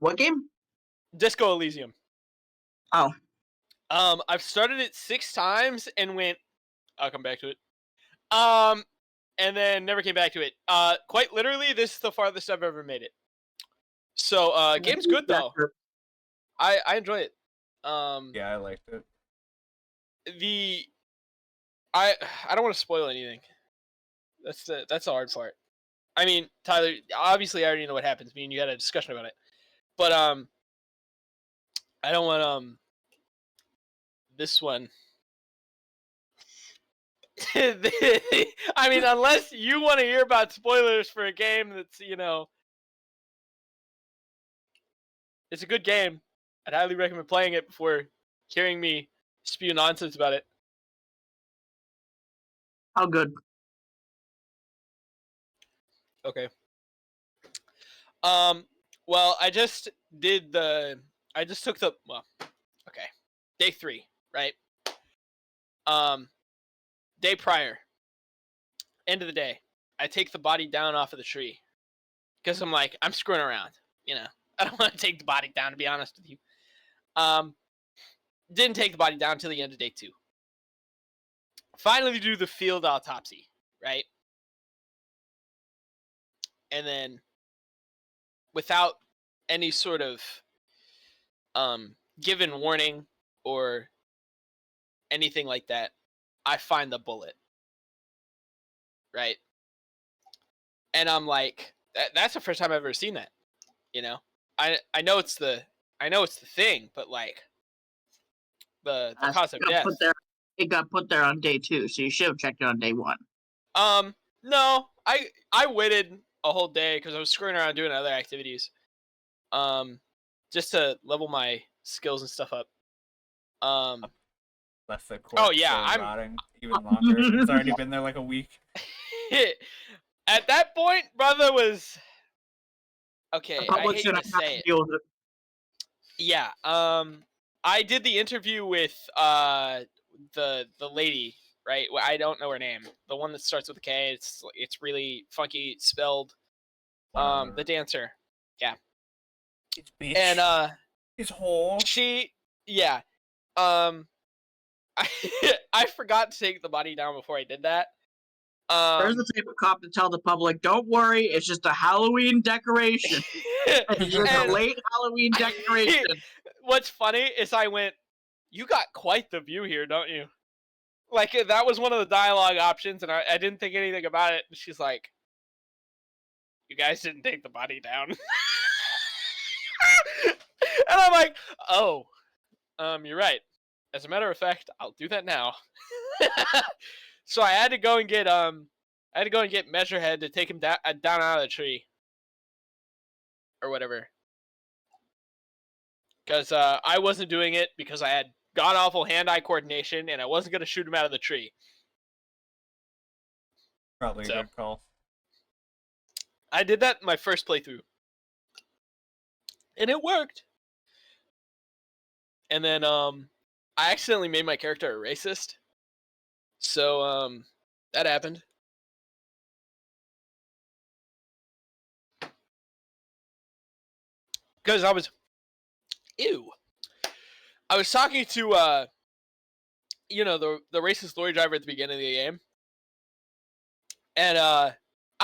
What game? Disco Elysium. Oh. I've started it 6 times and went, I'll come back to it. And then never came back to it. Quite literally, this is the farthest I've ever made it. So, game's good though. I enjoy it. Yeah, I liked it. I don't want to spoil anything. That's the hard part. I mean, Tyler, obviously I already know what happens. Me and you had a discussion about it. But I don't want this one. I mean, unless you want to hear about spoilers for a game that's, it's a good game. I'd highly recommend playing it before hearing me spew nonsense about it. How good? Okay. Well, I just took day 3, right? Day prior, end of the day, I take the body down off of the tree because I'm screwing around, I don't want to take the body down, to be honest with you. Didn't take the body down until the end of day 2. Finally do the field autopsy, right? And then, without any sort of given warning or anything like that, I find the bullet, right? And I'm like, that's the first time I've ever seen that, I know it's the thing, but the cause of death. It got put there on day 2, so you should have checked it on day 1. No, I waited a whole day because I was screwing around doing other activities, just to level my skills and stuff up. Left the corpse. Oh yeah, I'm rotting even longer. It's already been there like a week. At that point, brother was okay. I hate to say it. Yeah. I did the interview with the lady, right? I don't know her name. The one that starts with a K. It's really funky spelled. The dancer. Yeah. It's bitch. And his whole. Yeah. I forgot to take the body down before I did that. There's the type of cop to tell the public, don't worry, it's just a Halloween decoration. It's just a late Halloween decoration. What's funny is I went, you got quite the view here, don't you? That was one of the dialogue options, and I didn't think anything about it. And she's like, you guys didn't take the body down. And I'm like, oh, you're right. As a matter of fact, I'll do that now. So I had to go and get Measurehead to take him down out of the tree, or whatever. Because I wasn't doing it because I had god awful hand-eye coordination, and I wasn't gonna shoot him out of the tree. Probably a good call. I did that in my first playthrough, and it worked. And then I accidentally made my character a racist. So, that happened. Because I was talking to, the racist lorry driver at the beginning of the game. And, I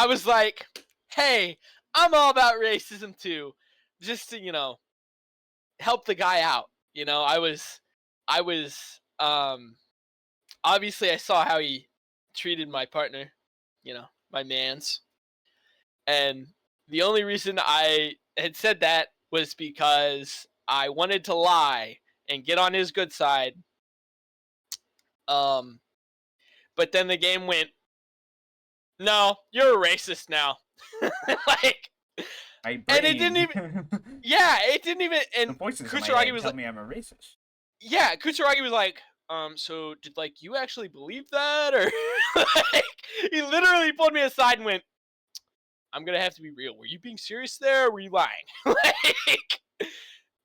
was like, hey, I'm all about racism too. Just to, help the guy out. I was, obviously I saw how he treated my partner, my mans. And the only reason I had said that was because I wanted to lie and get on his good side. But then the game went, no, you're a racist now. And it didn't even, it didn't even, and the voices Kutaragi was tell me I'm a racist. Yeah, Kutaragi was like, so did you actually believe that? Or he literally pulled me aside and went, I'm gonna have to be real. Were you being serious there, or were you lying?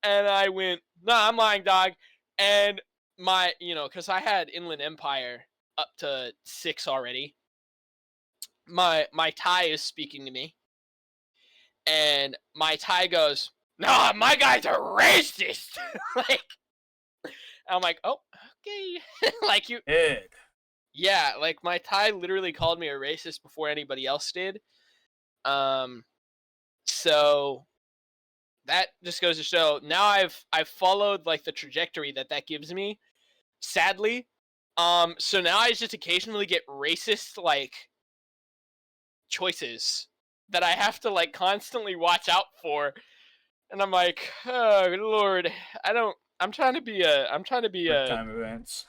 And I went, nah, I'm lying, dog. And my, because I had Inland Empire up to 6 already. My Thai is speaking to me, and my Thai goes, nah, my guy's a racist. Like, I'm like, oh, okay. Like you, Ed. yeah, like my Thai literally called me a racist before anybody else did. So that just goes to show. Now I've followed like the trajectory that gives me. Sadly, so now I just occasionally get racist like choices that I have to like constantly watch out for, and I'm like, oh good lord, I'm trying to be Quick time events.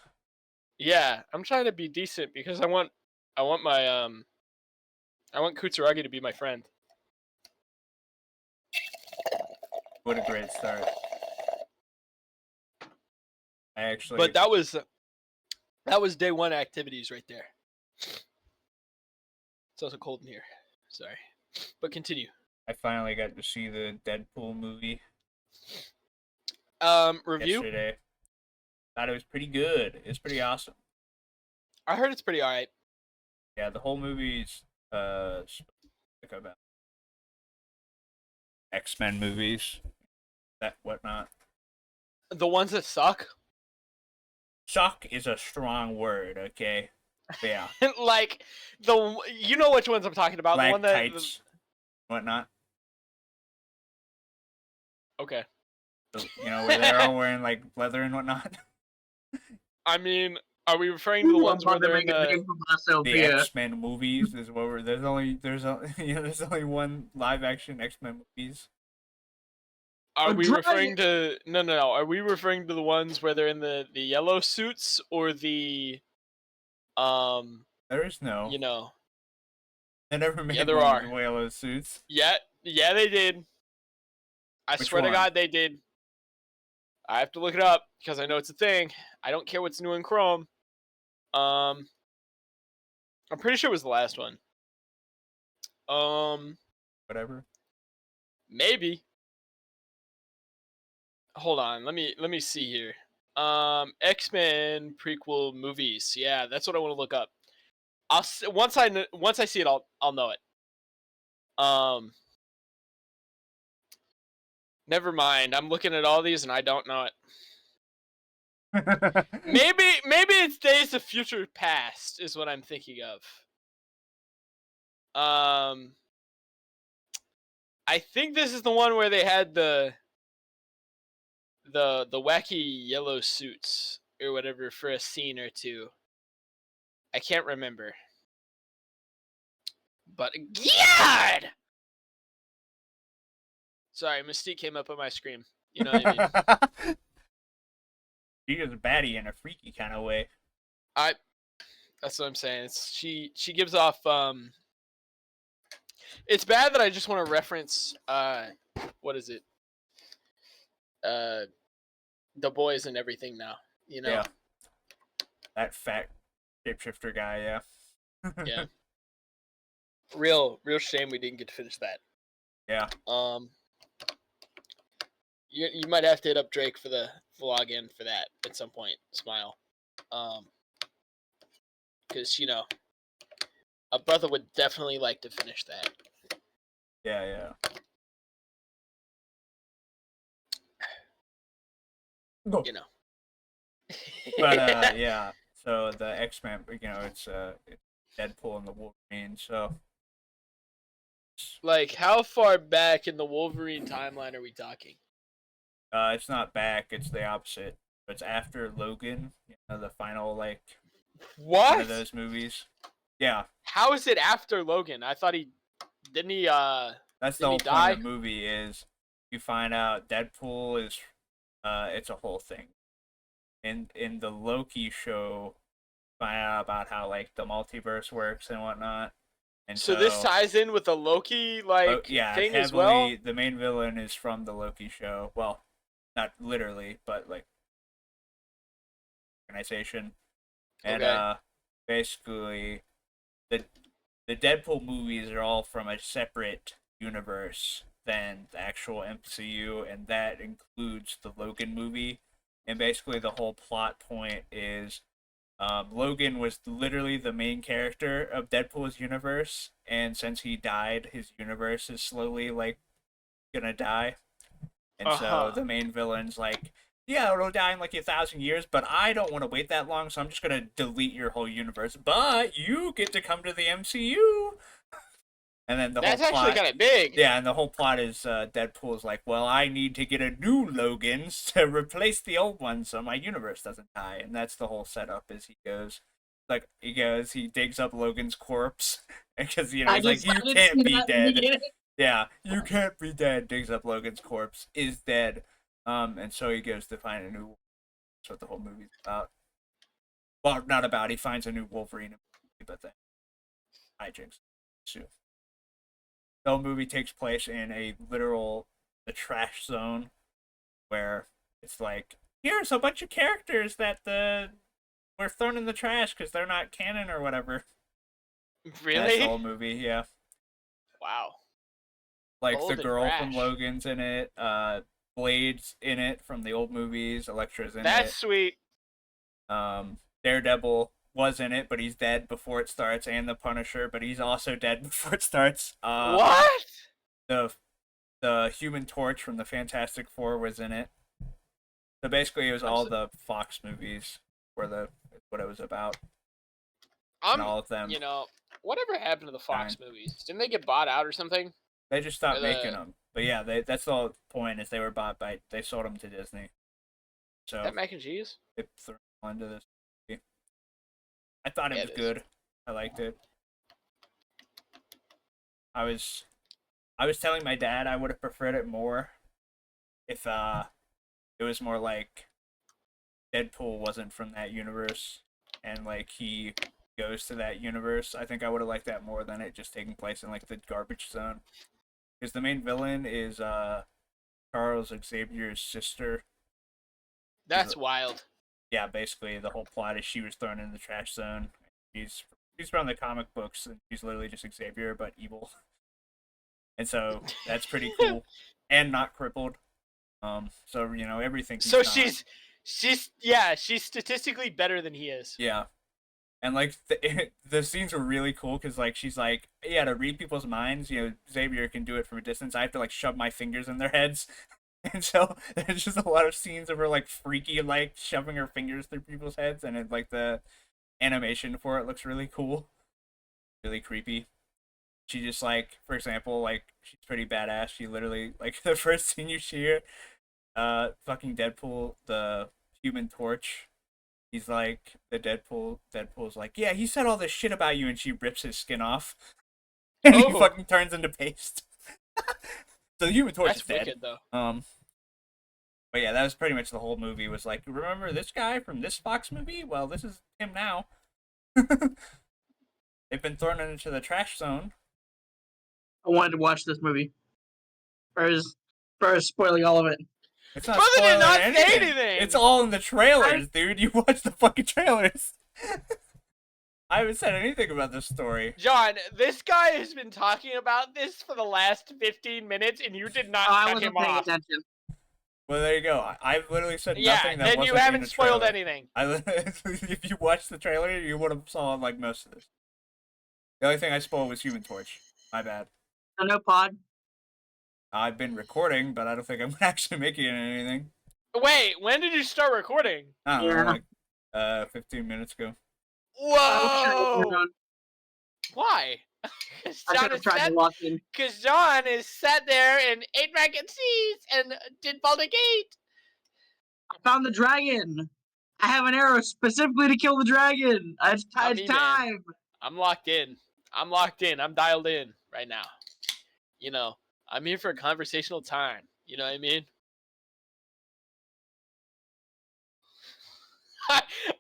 yeah, I'm trying to be decent because I want my I want Kutsuragi to be my friend. What a great start. I actually. But that was day one activities right there. It's also cold in here. Sorry, but continue. I finally got to see the Deadpool movie Review. yesterday. Thought it was pretty good. It's pretty awesome. I heard it's pretty alright. Yeah, the whole movie's like about X-Men movies, that whatnot. The ones that suck. Suck is a strong word, okay? Yeah. Like you know which ones I'm talking about. Black The one that tights, whatnot. okay. So, where they're all wearing like leather and whatnot. I mean, are we referring to the ones where they're in The X-Men movies is what we're. There's only one live action X-Men movies. Are we referring to no? Are we referring to the ones where they're in the yellow suits or the There is no. They never made there one are. with yellow suits. Yeah, they did. I Which swear one? to God, they did. I have to look it up because I know it's a thing. I don't care what's new in Chrome. I'm pretty sure it was the last one. Whatever. Maybe. Hold on, let me see here. X-Men prequel movies. Yeah, that's what I want to look up. Once I see it, I'll know it. Never mind. I'm looking at all these and I don't know it. Maybe it's Days of Future Past is what I'm thinking of. I think this is the one where they had the wacky yellow suits or whatever for a scene or two. I can't remember. But God! Sorry, Mystique came up on my screen. You know what I mean? She is a baddie in a freaky kind of way. That's what I'm saying. She gives off it's bad that I just want to reference what is it? The Boys and everything now, Yeah. That fat shapeshifter guy, yeah. Yeah. Real shame we didn't get to finish that. Yeah. You might have to hit up Drake for the login for that at some point. Smile. Because a brother would definitely like to finish that. Yeah. Go. But yeah. So the X-Men, it's Deadpool and the Wolverine. So like, how far back in the Wolverine timeline are we talking? it's not back. It's the opposite. It's after Logan. The final one of those movies. Yeah. How is it after Logan? I thought didn't he. That's the whole point of the movie is you find out Deadpool is it's a whole thing. In the Loki show, find out about how the multiverse works and whatnot. And so this ties in with the Loki thing heavily, as well. The main villain is from the Loki show. Well, not literally, but organization. And basically the Deadpool movies are all from a separate universe than the actual MCU, and that includes the Logan movie. And basically the whole plot point is Logan was literally the main character of Deadpool's universe, and since he died, his universe is slowly gonna die. And so the main villain's like, yeah, it'll die in like 1,000 years, but I don't want to wait that long, so I'm just gonna delete your whole universe. But you get to come to the MCU. And then That's whole plot, actually kind of big. yeah, and the whole plot is Deadpool's like, well, I need to get a new Logan's to replace the old one so my universe doesn't die. And that's the whole setup. Is he digs up Logan's corpse because he's like, you can't be dead. Yeah, you can't be dead. Digs up Logan's corpse, is dead. And so he goes to find a new. That's what the whole movie's about. Well, not about. He finds a new Wolverine, but then hijinks ensue. The whole movie takes place in the trash zone, where it's like, here's a bunch of characters that were thrown in the trash because they're not canon or whatever. Really? That's the whole movie, yeah. Wow. Like the girl from Logan's in it, Blade's in it from the old movies, Elektra's in it. That's sweet. Daredevil was in it, but he's dead before it starts, and the Punisher, but he's also dead before it starts. What? The Human Torch from the Fantastic Four was in it. So basically, it was all the Fox movies what it was about. And all of them. You know, whatever happened to the Fox movies? Didn't they get bought out or something? They just stopped making them. But yeah, that's the whole point. Is they were bought by. They sold them to Disney. So that mac and cheese. They threw into this. I thought it was good. I liked it. I was telling my dad I would have preferred it more if it was more like Deadpool wasn't from that universe and like he goes to that universe. I think I would have liked that more than it just taking place in like the garbage zone. Because the main villain is Charles Xavier's sister. That's wild. Yeah, basically the whole plot is she was thrown in the trash zone. She's from the comic books, and she's literally just Xavier but evil. And so that's pretty cool, and not crippled. So everything. So she's statistically better than he is. Yeah, and like the scenes were really cool because like she's like, yeah, to read people's minds, Xavier can do it from a distance. I have to like shove my fingers in their heads. And so there's just a lot of scenes of her like freaky, like shoving her fingers through people's heads, and like the animation for it looks really cool, really creepy. She just like, for example, like she's pretty badass. She literally like the first scene you see her, fucking Deadpool, the Human Torch. He's like Deadpool's like, yeah, he said all this shit about you, and she rips his skin off, and he fucking turns into paste. So the Human Torch is dead. Wicked, though. But yeah, that was pretty much the whole movie. Was like, remember this guy from this Fox movie? Well, this is him now. They've been thrown into the trash zone. I wanted to watch this movie. First spoiling all of it. It's not spoiling anything. It's all in the trailers, dude. You watch the fucking trailers. I haven't said anything about this story. John, this guy has been talking about this for the last 15 minutes, and you did not cut him off. Attention. Well, there you go. I've literally said nothing that wasn't in the trailer. then you haven't spoiled anything. If you watched the trailer, you would have saw like most of this. The only thing I spoiled was Human Torch. My bad. No pod. I've been recording, but I don't think I'm actually making it anything. Wait, when did you start recording? I don't know, like 15 minutes ago. Whoa! Why? Because John is sat there and ate mac and cheese and did Baldur's Gate. I found the dragon. I have an arrow specifically to kill the dragon. It's time. Man. I'm locked in. I'm dialed in right now. I'm here for a conversational time. You know what I mean?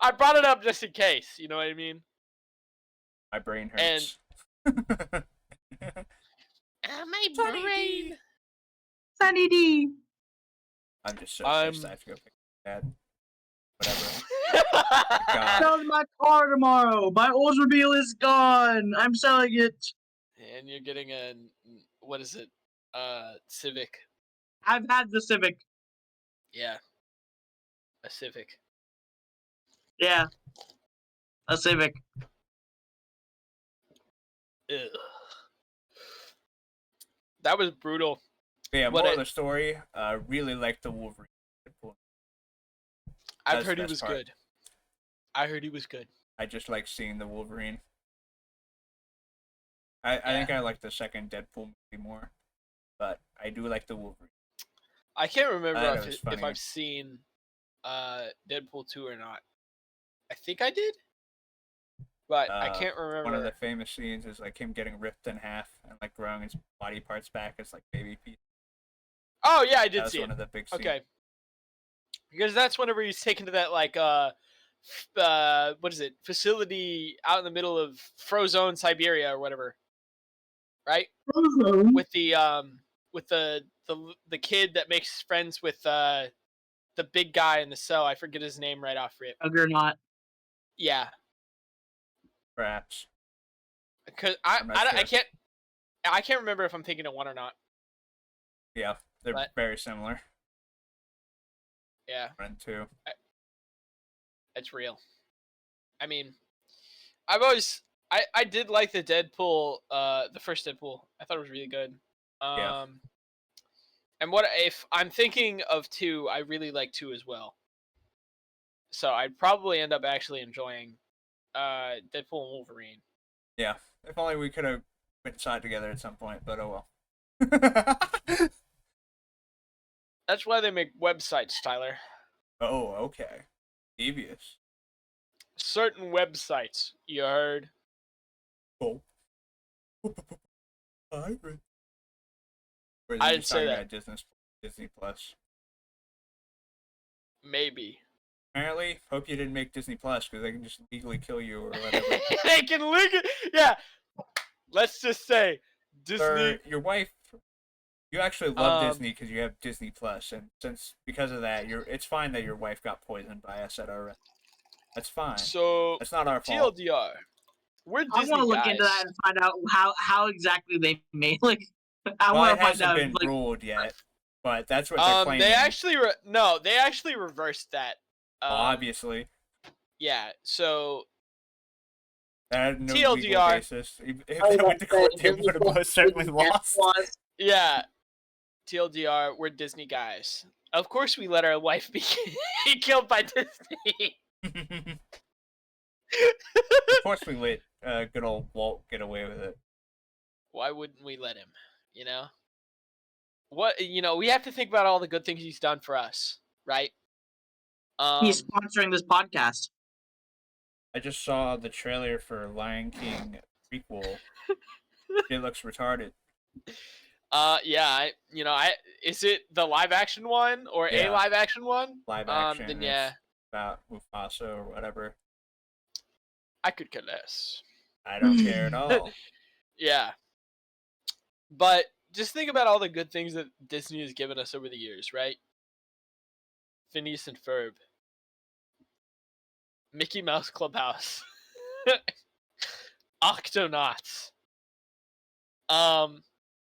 I brought it up just in case. You know what I mean? My brain hurts. My brain. Sunny D. I'm just so pissed I have to go pick Dad. Whatever. Selling my car tomorrow. My Oldsmobile is gone. I'm selling it. And you're getting what is it? Civic. I've had the Civic. Yeah. A Civic. Yeah. A Civic. Ugh. That was brutal. But yeah, What more I- of the story. Really like the Wolverine. Deadpool. I've That's heard the he best was part. good. I heard he was good. I just like seeing the Wolverine. I Yeah. think I like the second Deadpool movie more, but I do like the Wolverine. I can't remember thought it was if funnier. I've seen Deadpool 2 or not. I think I did, but I can't remember. One of the famous scenes is like him getting ripped in half and like growing his body parts back as like baby pieces. Oh yeah, I did That was see one it. of the big scenes. Okay, because that's whenever he's taken to that like what is it, facility out in the middle of Frozone, Siberia or whatever, right? With the kid that makes friends with the big guy in the cell. I forget his name right off rip. Juggernaut. Yeah, Perhaps. because I'm not sure. I can't remember if I'm thinking of one or not. Yeah, they're But- very similar. Yeah, 1 and 2. it's real. I mean, I did like the Deadpool, the first Deadpool. I thought it was really good. Yeah. And what if I'm thinking of 2? I really like 2 as well. So I'd probably end up actually enjoying Deadpool and Wolverine. Yeah. If only we could have went inside together at some point, but oh well. That's why they make websites, Tyler. Oh, okay. Devious. Certain websites, you heard. Oh. Pirate. Or is I he didn't just say talking that. about Disney Plus? Maybe. Apparently, hope you didn't make Disney Plus because they can just legally kill you or whatever. They can link it. Yeah. Let's just say Disney. Sir, your wife, you actually love Um, Disney because you have Disney Plus, and because of that, it's fine that your wife got poisoned by us at our. That's fine. So That's not our fault. TLDR. We're I Disney want to look guys. into that and find out how exactly they made I Well, want it to find hasn't out been like ruled yet, but that's what they're claiming. They actually they actually reversed that. Obviously, Yeah. So that had no legal TLDR. basis. If they went to court, they would have most certainly lost. Yeah. TLDR. We're Disney guys. Of course, we let our wife be killed by Disney. Of course, we let good old Walt get away with it. Why wouldn't we let him? You know. We have to think about all the good things he's done for us, right? he's sponsoring this podcast. I just saw the trailer for Lion King prequel. It looks retarded. Yeah, is it the live action one or a Yeah. live action one? Live action. Then it's yeah, about Mufasa or whatever. I could care less. I don't care at all. Yeah. But just think about all the good things that Disney has given us over the years, right? Phineas and Ferb. Mickey Mouse Clubhouse. Octonauts.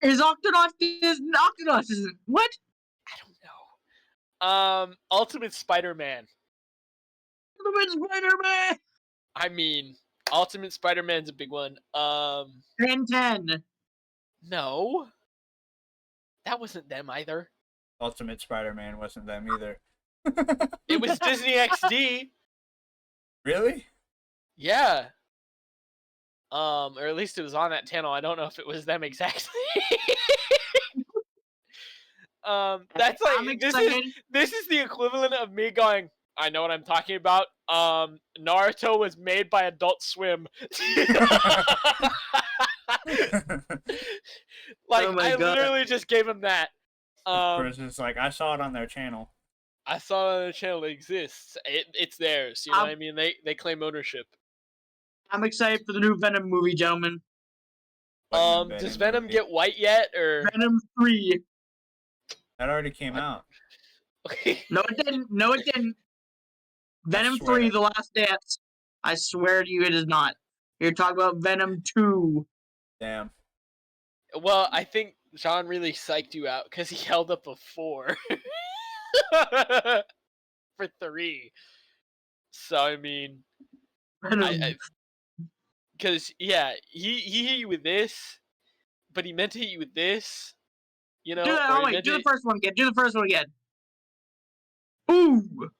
Is Octonaut isn't what? I don't know. Ultimate Spider-Man. Spider-Man. I mean, Ultimate Spider-Man's a big one. 10. No. That wasn't them either. Ultimate Spider-Man wasn't them either. It was Disney XD. Really? Yeah. Or at least it was on that channel. I don't know if it was them exactly. That's I'm like excited. this is the equivalent of me going, I know what I'm talking about. Naruto was made by Adult Swim. Like Oh my I God. literally just gave him that. Versus like I saw it on their channel. I saw it on the channel. It exists. It's theirs. You know what I mean? They claim ownership. I'm excited for the new Venom movie, gentlemen. Does Venom get white yet, or Venom 3. That already came out. No, it didn't. No, it didn't. Venom swear. 3, The Last Dance. I swear to you, it is not. You're talking about Venom 2. Damn. Well, I think John really psyched you out because he held up a 4 for 3. So I mean, Venom. because yeah, he hit you with this, but he meant to hit you with this. You know, Do that. or Oh wait, do the first one again. Do the first one again. Ooh, look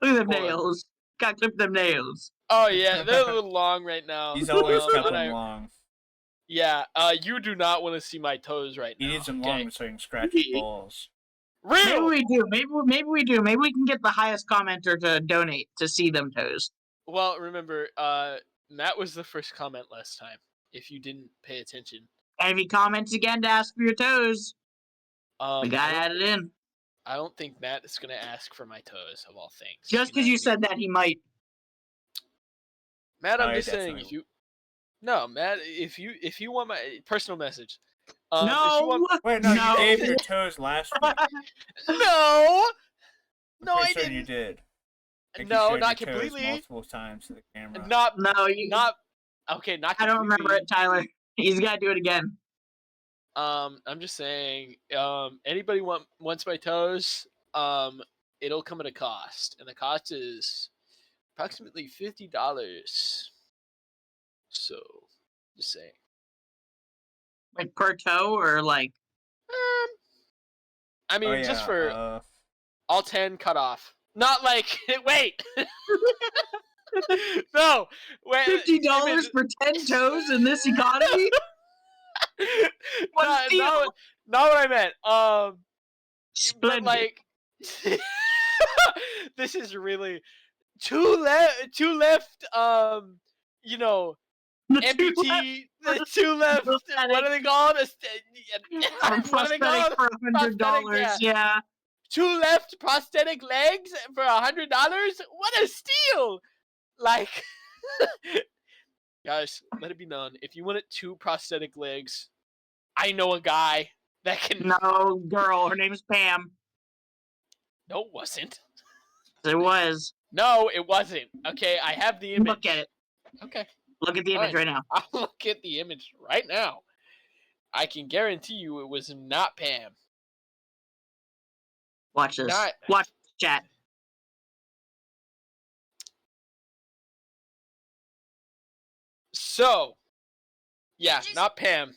at them Hold on. nails. Gotta clip them nails. Oh yeah, they're a little long right now. He's always kept and them long. Yeah, you do not want to see my toes right now. He needs them okay? long so he can scratch his balls. Maybe Real. we do. Maybe we do. Maybe we can get the highest commenter to donate to see them toes. Well, remember, Matt was the first comment last time. If you didn't pay attention. And if he comments again to ask for your toes, we gotta I add it in. don't think Matt is gonna ask for my toes of all things. Just because you said that, he might. Matt, I'm I just saying, definitely No, Matt, if you want my personal message. No. Wait, no, No. you gave your toes last week. No, I'm I pretty certain didn't. you did. I think you No, showed not your toes completely. multiple times to the camera. Not No, you. not okay. Not. I don't Completely. remember it, Tyler. He's gotta do it again. I'm just saying. Anybody wants my toes? It'll come at a cost, and the cost is approximately $50. So, just saying. Like per toe, or like. I mean, Oh, yeah, just for all 10 cut off. Not like wait. No, wait. $50 for 10 toes in this economy? What a not steal! what I meant. But Splendid. like, this is really two left. You know, The two amputee. The two left. prosthetic. What are they called? What are they prosthetic called? for $100. Yeah. Two left prosthetic legs for $100. What a steal! Like, guys, let it be known, if you wanted 2 prosthetic legs, I know a guy that can. No, girl. Her name is Pam. No, it wasn't. It was. No, it wasn't. Okay, I have the image. Look at it. Okay, Look at the image right now. I'll look at the image right now. I can guarantee you it was not Pam. Watch this. Not. Watch chat. So, yeah, not Pam.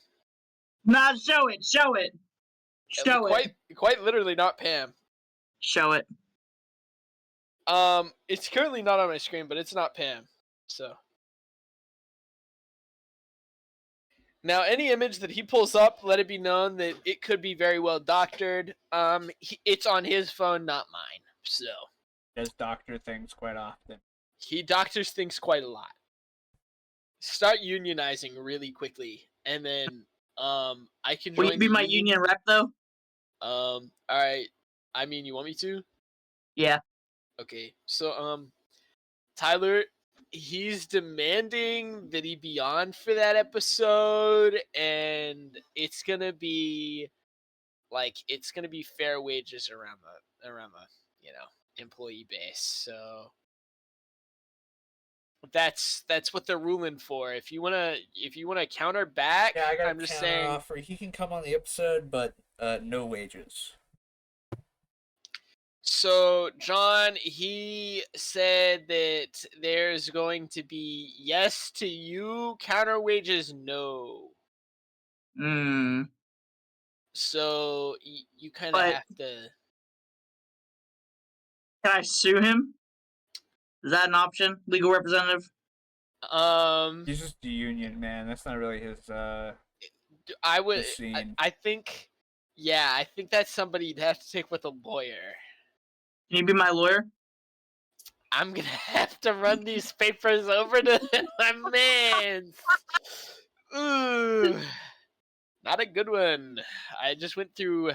Nah, show it. Show it. Show it. Quite literally not Pam. Show it. It's currently not on my screen, but it's not Pam. So. Now, any image that he pulls up, let it be known that it could be very well doctored. It's on his phone, not mine. So. Does doctor things quite often. He doctors things quite a lot. Start unionizing really quickly, and then I can join. Will you be my union rep though? All right. I mean, you want me to? Yeah. Okay. So Tyler, he's demanding that he be on for that episode, and it's gonna be fair wages around the employee base. So that's what they're ruling for. If you wanna counter back, Yeah, I got I'm just saying. offer. He can come on the episode, but no wages. So John, he said that there's going to be yes to you, counter wages no. So you kind of have to. Can I sue him? Is that an option? Legal representative? He's just a union man. That's not really his. I would. his scene. I think. Yeah, I think that's somebody you'd have to take with a lawyer. Can you be my lawyer? I'm gonna have to run these papers over to my man. Ooh, not a good one. I just went through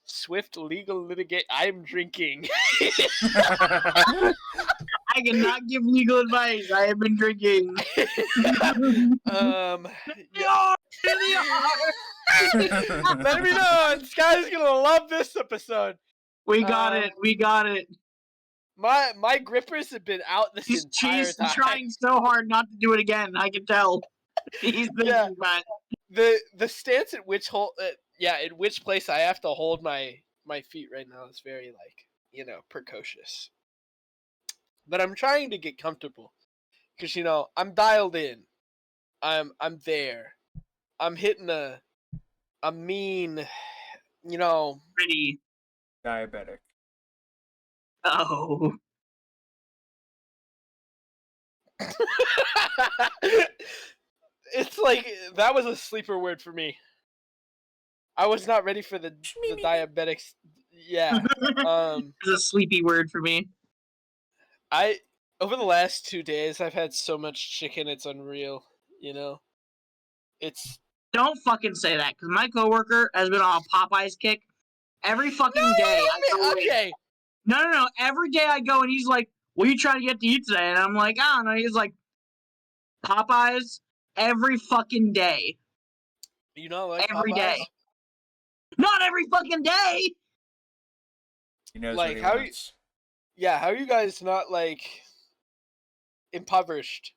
swift legal litigation. I'm drinking. I cannot give legal advice. I have been drinking. Let me know. Sky's gonna love this episode. We got it. We got it. My grippers have been out this entire He's time. trying so hard not to do it again. I can tell. He's thinking about it. The stance at which in which place I have to hold my feet right now is very precocious. But I'm trying to get comfortable because I'm dialed in. I'm there. I'm hitting a I mean, Pretty. Diabetic. Oh. it's like that was a sleeper word for me. I was not ready for the diabetics. Yeah. It's a sleepy word for me. I over the last 2 days I've had so much chicken it's unreal, It's Don't fucking say that, because my coworker has been on a Popeyes kick every fucking day. I go in. okay. No. Every day I go and he's like, "What are you trying to get to eat today?" And I'm like, "I don't know." He's like, "Popeyes every fucking day, You not like every Popeyes? day, not every fucking day." He knows Like, what he how wants. Yeah, how are you guys not like impoverished?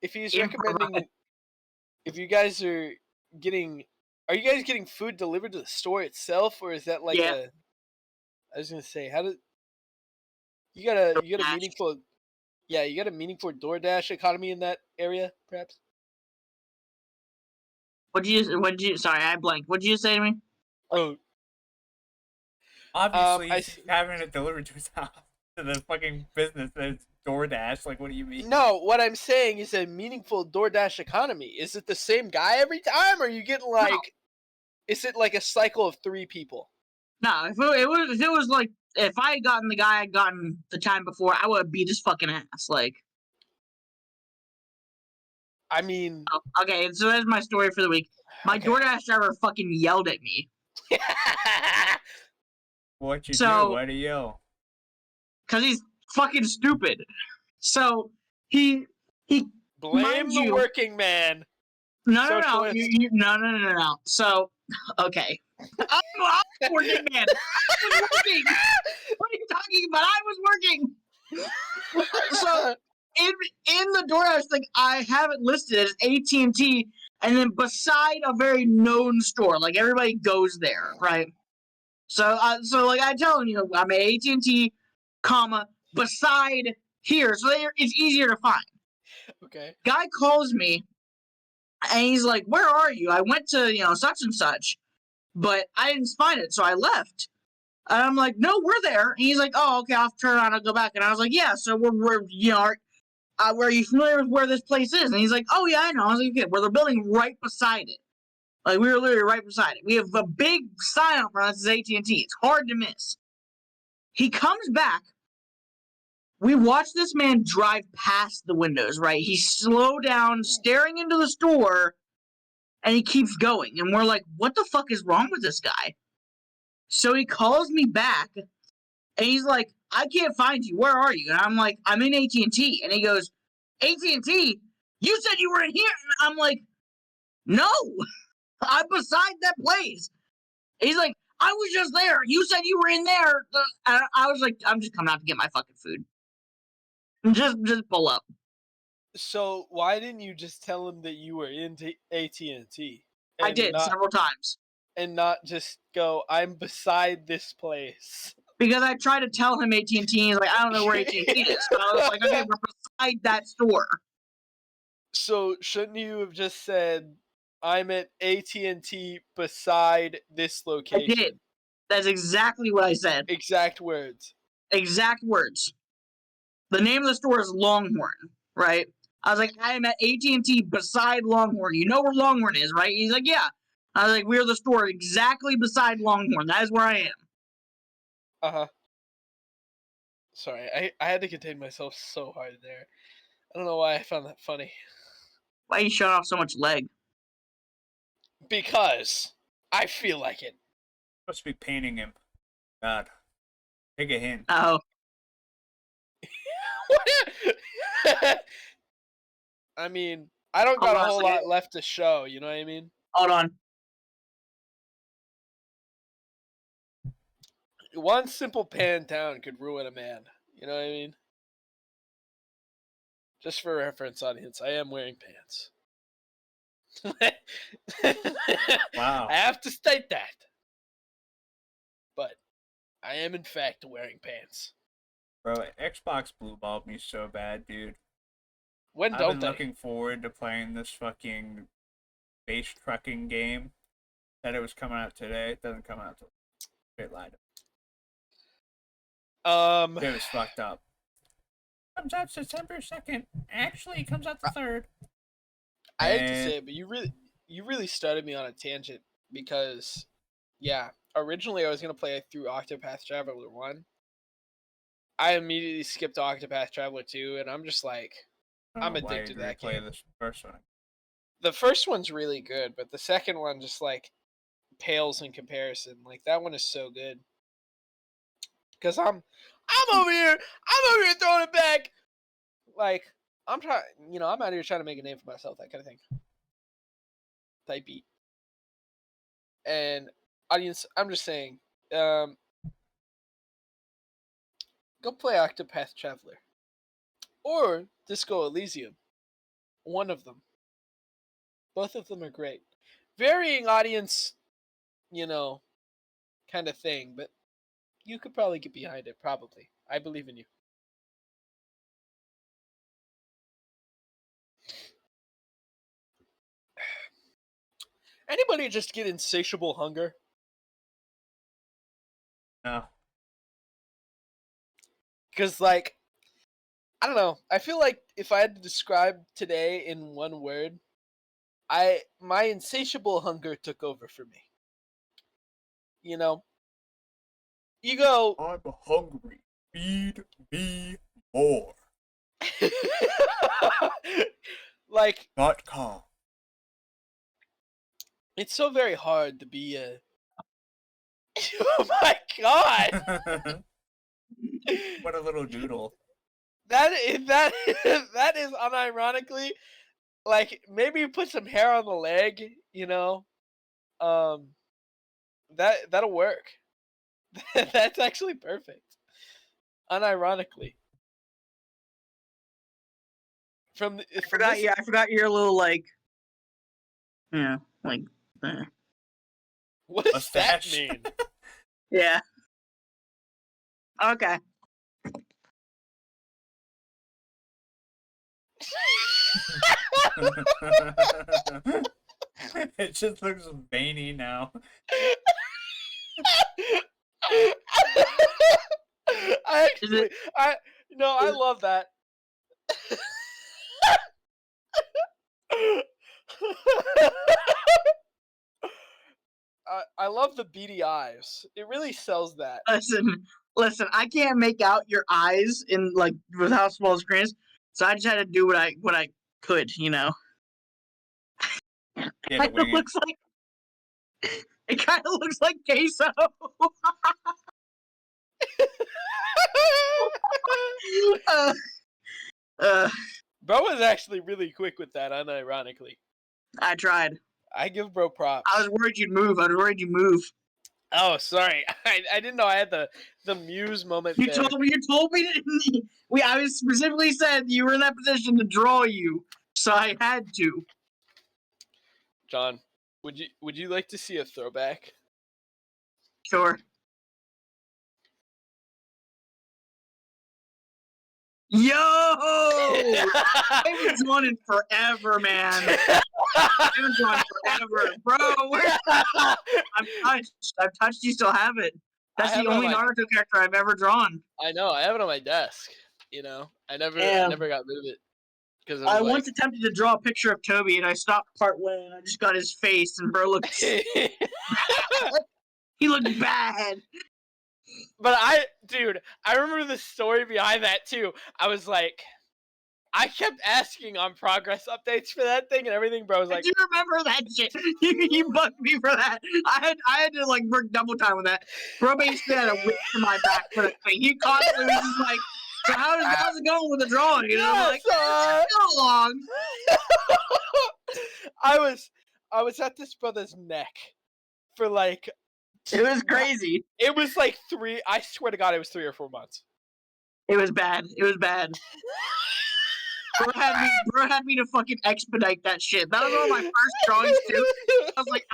If he's recommending, if you guys are you guys getting food delivered to the store itself, or is that like Yeah. I was gonna say, how did you got a DoorDash. meaningful, yeah, you got a meaningful DoorDash economy in that area, perhaps? What'd you? Sorry, I blanked. What'd you say to me? Oh, Obviously, I he's having it delivered to his house, to the fucking business that's DoorDash. Like, what do you mean? no, what I'm saying is a meaningful DoorDash economy. Is it the same guy every time, or you get like, is it like a cycle of 3 people? No, if it was like if I had gotten the guy I'd gotten the time before, I would have beat his fucking ass. Like, I mean, oh, okay, so that's my story for the week. My okay. DoorDash driver fucking yelled at me. What you do? So, Why do you yell? because he's fucking stupid. So he Blame mind the you, working man. no, Socialist. no. So, okay, I'm a working man. I was working. What are you talking about? I was working. So in the DoorDash thing, I have it listed as AT&T, and then beside a very known store, like everybody goes there, right? So, like I tell them, I'm at AT&T, comma beside here, so it's easier to find. Okay. Guy calls me, and he's like, "Where are you? I went to such and such, but I didn't find it, so I left." And I'm like, "No, we're there." And he's like, "Oh, okay, I'll turn around and go back." And I was like, "Yeah, so we're are you familiar with where this place is?" And he's like, "Oh yeah, I know." I was like, "Okay, we're the building right beside it. Like we were literally right beside it. We have a big sign up for us as AT&T. It's hard to miss." He comes back. We watch this man drive past the windows. Right, he slowed down, staring into the store, and he keeps going. And we're like, "What the fuck is wrong with this guy?" So he calls me back, and he's like, "I can't find you. Where are you?" And I'm like, "I'm in AT&T." And he goes, "AT&T? You said you were in here." And I'm like, "No, I'm beside that place." He's like, "I was just there. You said you were in there." And I was like, "I'm just coming out to get my fucking food. Just pull up." So why didn't you just tell him that you were in AT&T I and did several times. not just go, "I'm beside this place"? Because I tried to tell him AT&T, he's like, "I don't know where AT&T is." So I was like, "Okay, we're beside that store." So shouldn't you have just said, "I'm at AT&T beside this I location"? did. That's exactly what I said. Exact words. Exact words. The name of the store is Longhorn, right? I was like, "I am at AT&T beside Longhorn. You know where Longhorn is, right?" He's like, "Yeah." I was like, "We're the store exactly beside Longhorn. That is where I am." Uh-huh. Sorry, I had to contain myself so hard there. I don't know why I found that funny. Why are you showing off so much leg? Because I feel like it. Must be painting him. God. Take a hint. Oh, I mean, I don't hold got a on a whole second. lot left to show, you know what I mean? Hold on. One simple pan down could ruin a man. You know what I mean? Just for reference, audience, I am wearing pants. Wow. I have to state that. But I am, in fact, wearing pants. Bro, Xbox blue balled me so bad, dude. When I've don't been they? looking forward to playing this fucking space trucking game. Said it was coming out today. It doesn't come out till straight lied. It was fucked up. Comes out September 2nd. Actually, it comes out the 3rd. I hate to say it, but you really started me on a tangent because, yeah, originally I was gonna play through Octopath Traveler 1. I immediately skipped Octopath Traveler 2, and I'm just like, I'm addicted to that game. This first one. The first one's really good, but the second one just like pales in comparison. Like that one is so good. Cause I'm over here throwing it back. Like I'm trying, I'm out here trying to make a name for myself, that kind of thing. Type beat. And audience, I'm just saying, go play Octopath Traveler or Disco Elysium. One of them. Both of them are great. Varying audience, kind of thing, but you could probably get behind it, probably. I believe in you. Anybody just get insatiable hunger? No. Because, like, I don't know. I feel like if I had to describe today in one word, my insatiable hunger took over for me. You go. I'm hungry. Feed me more. Like, .com. it's so very hard to be a. Oh my god! What a little doodle. That is unironically, like, maybe you put some hair on the leg, that'll work. That's actually perfect. Unironically. I forgot your little like, like. What does Mustache. that mean? Yeah. Okay. It just looks veiny now. I love that. I love the beady eyes. It really sells that. Listen. I can't make out your eyes in like with how small the screen is, so I just had to do what I could. Yeah, It looks like it kind of looks like queso. Bro was actually really quick with that, unironically. I tried. I give bro props. I was worried you'd move. Oh, sorry. I didn't know I had the muse moment. You told me. I was specifically said you were in that position to draw you, so I had to. John, would you like to see a throwback? Sure. Yo! I haven't drawn in forever, man. I haven't drawn forever. Bro, I've touched, you still have it. That's the only Naruto character I've ever drawn. I know, I have it on my desk. I never got rid of it. Because I once attempted to draw a picture of Toby, and I stopped partway, and I just got his face, and bro looked he looked bad. But I remember the story behind that too. I was like, I kept asking on progress updates for that thing and everything, bro. I was like, do you remember that shit? You bugged me for that. I had to like work double time with that. Bro basically had a whip to my back for that thing. He constantly was just like, so how's it going with the drawing? And I'm like, so long. I was at this brother's neck for like. It was crazy. It was like I swear to God, it was 3 or 4 months. It was bad. Bro had me to fucking expedite that shit. That was one of my first drawings too. I was like,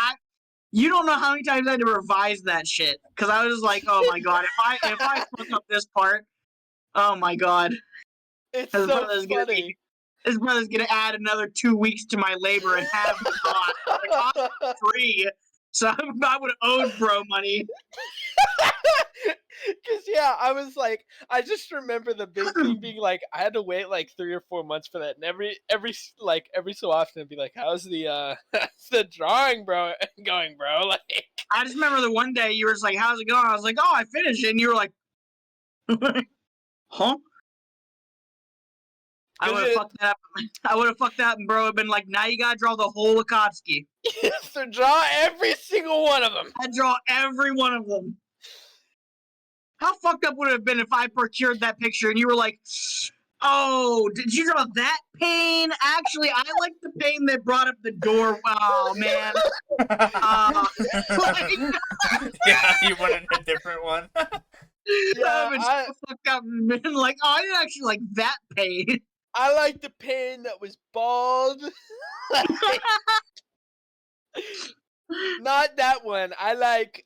you don't know how many times I had to revise that shit because I was just like, oh my god, if I fuck up this part, oh my god, it's so funny. This brother's gonna add another 2 weeks to my labor and have me gone. Like, I'm free, so I would have owed bro money. Cause yeah, I was like, I just remember the big thing being like, I had to wait like 3 or 4 months for that, and every so often I'd be like, how's the how's the drawing, bro, going, bro? Like, I just remember the one day you were just like, "How's it going?" I was like, "Oh, I finished it," and you were like, "Huh?" I would have fucked that up. I would have fucked that up, and bro would have been like, "Now you gotta draw the whole Wachowski." so draw every single one of them. I draw every one of them. How fucked up would it have been if I procured that picture and you were like, "Oh, did you draw that pane? Actually, I like the pane that brought up the door." Oh man. Yeah, you wanted a different one. Yeah, so fucked up and been like, "Oh, I didn't actually like that pane." I like the pane that was bald. Not that one. I like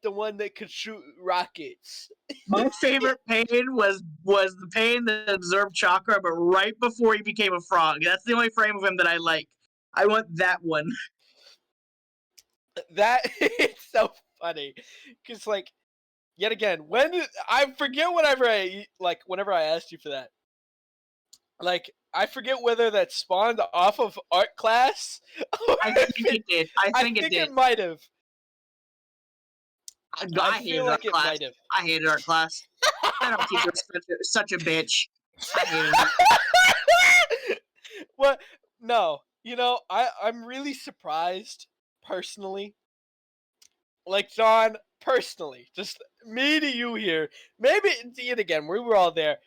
the one that could shoot rockets. My favorite pain was the pain that absorbed chakra, but right before he became a frog. That's the only frame of him that I like. I want that one. That it's so funny, cause like, yet again, I forget whenever I asked you for that. Like, I forget whether that spawned off of art class. I think it did. I think it did. It might have. I hated feel art like it class. might have. I hated art class. I don't teach such a bitch. I hated it. What? No. You know, I'm really surprised, personally. Like, John, personally, just me to you here. Maybe, yet again, we were all there.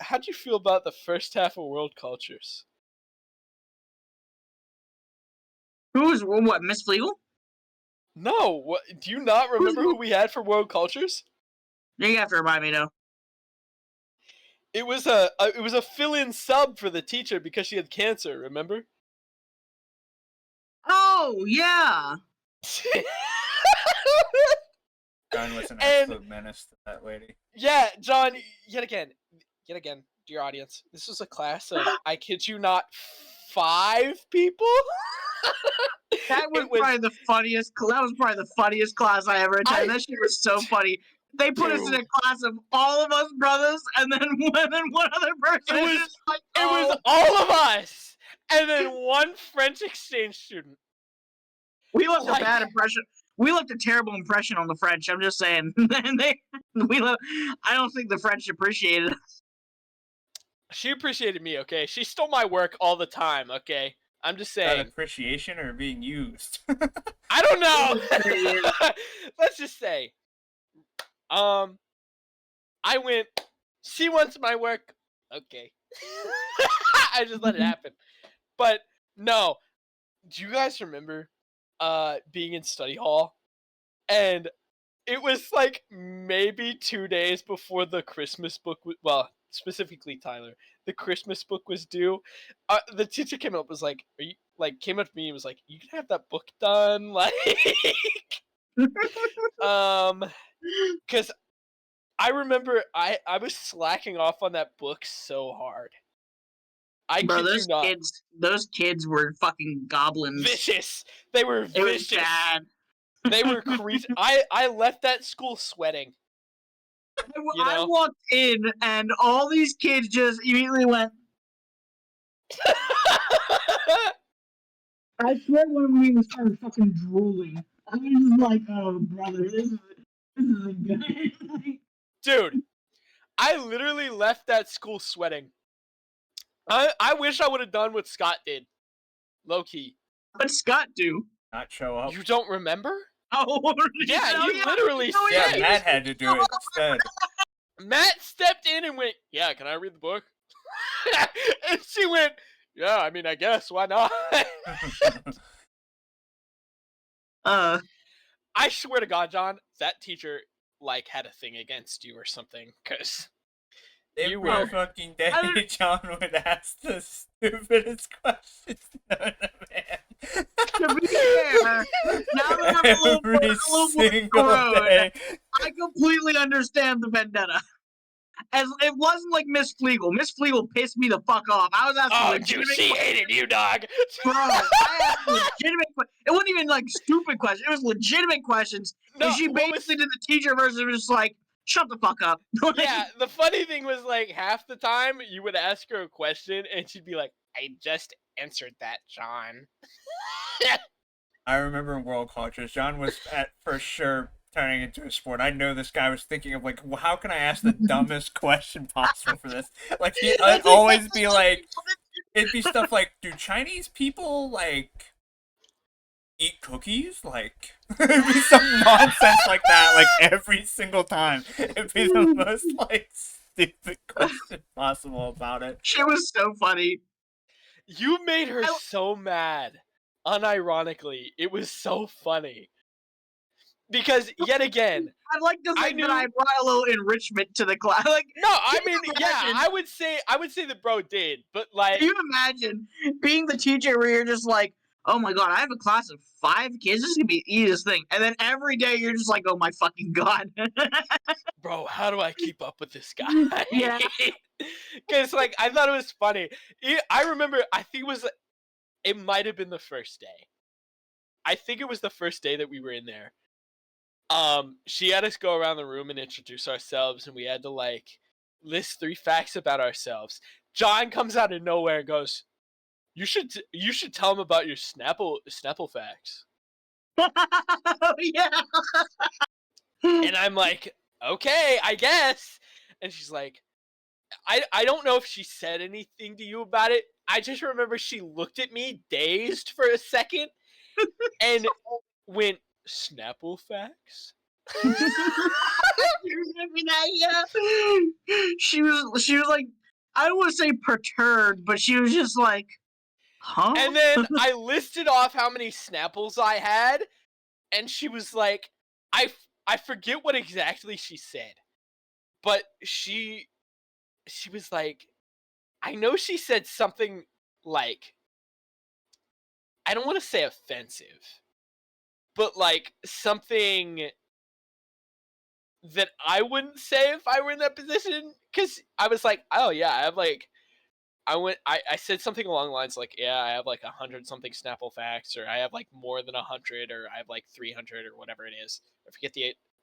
How'd you feel about the first half of World Cultures? Who's what? Miss Flegel? No, what? Do you not remember who we had for World Cultures? You have to remind me though. It was a fill-in sub for the teacher because she had cancer. Remember? Oh yeah. John was an absolute menace to that lady. Yeah, John. Yet again, dear audience, this was a class of, I kid you not, 5 people. That was probably the funniest. That was probably the funniest class I ever attended. That shit was so funny. They put us in a class of all of us brothers, and then one other person. It was all of us, and then one French exchange student. We left a bad impression. We left a terrible impression on the French. I'm just saying. I don't think the French appreciated us. She appreciated me, okay? She stole my work all the time, okay? I'm just saying. Appreciation or being used? I don't know. Let's just say. I went, she wants my work. Okay. I just let it happen. But no. Do you guys remember being in study hall? And it was like maybe 2 days before the Christmas book specifically Tyler, the Christmas book was due. The teacher came up, was like, "Are you came up to me and was like, you can have that book done?" Like, because I remember I was slacking off on that book so hard. Bro, those kids were fucking goblins. Vicious. They were vicious. It was bad. They were crazy. I left that school sweating. I walked in and all these kids just immediately went. I swear one of them even started fucking drooling. I was just like, "Oh, brother, this isn't good." Dude, I literally left that school sweating. I wish I would have done what Scott did. Low key. What did Scott do? Not show up. You don't remember? Oh, yeah, you literally said. Yeah, Matt had to do it instead. Matt stepped in and went, "Yeah, can I read the book?" And she went, "Yeah, I mean, I guess, why not?" I swear to God, John, that teacher had a thing against you or something, because you were fucking day. John would ask the stupidest questions known to man. To be fair, now that I'm a little more grown, I completely understand the vendetta. As it wasn't like Miss Flegel. Miss Flegel pissed me the fuck off. I was asking Oh, legitimate she hated you, dog. bro. I asked legitimate. It wasn't even like stupid questions. It was legitimate questions, No, and she what was- basically did the teacher version of just like, "Shut the fuck up." Yeah, the funny thing was like half the time you would ask her a question and she'd be like, "I just answered that, John." I remember in World Cultures, John was for sure turning into a sport. I know this guy was thinking of like, well, how can I ask the dumbest question possible for this? Like he'd always be like, it'd be stuff like, do Chinese people like eat cookies? Like it'd be some nonsense like that, like every single time. It'd be the most like stupid question possible about it. Shit was so funny. You made her so mad. Unironically, it was so funny. Because yet again, I like to think that I brought a little enrichment to the class. Like, no, I mean, you yeah, imagine- I would say the bro did, but like, can you imagine being the teacher where you're just like, oh my god, I have a class of 5 kids. This is gonna be the easiest thing. And then every day you're just like, oh my fucking god. bro, how do I keep up with this guy? Yeah. Because like I thought it was funny. I remember. I think it might have been the first day. I think it was the first day that we were in there. She had us go around the room and introduce ourselves, and we had to like list 3 facts about ourselves. John comes out of nowhere and goes, "You should tell him about your Snapple facts." Yeah. And I'm like, "Okay, I guess." And she's like, I don't know if she said anything to you about it. I just remember she looked at me dazed for a second and went, "Snapple facts?" You remember that? Yeah. She was like, I don't want to say perturbed, but she was just like, huh? And then I listed off how many Snapples I had, and she was like, I forget what exactly she said, but she was like, I know she said something like, I don't want to say offensive, but like something that I wouldn't say if I were in that position, because I was like, oh yeah, I have like, I said something along the lines like, yeah, I have like 100 something Snapple facts, or I have like more than 100, or I have like 300 or whatever it is.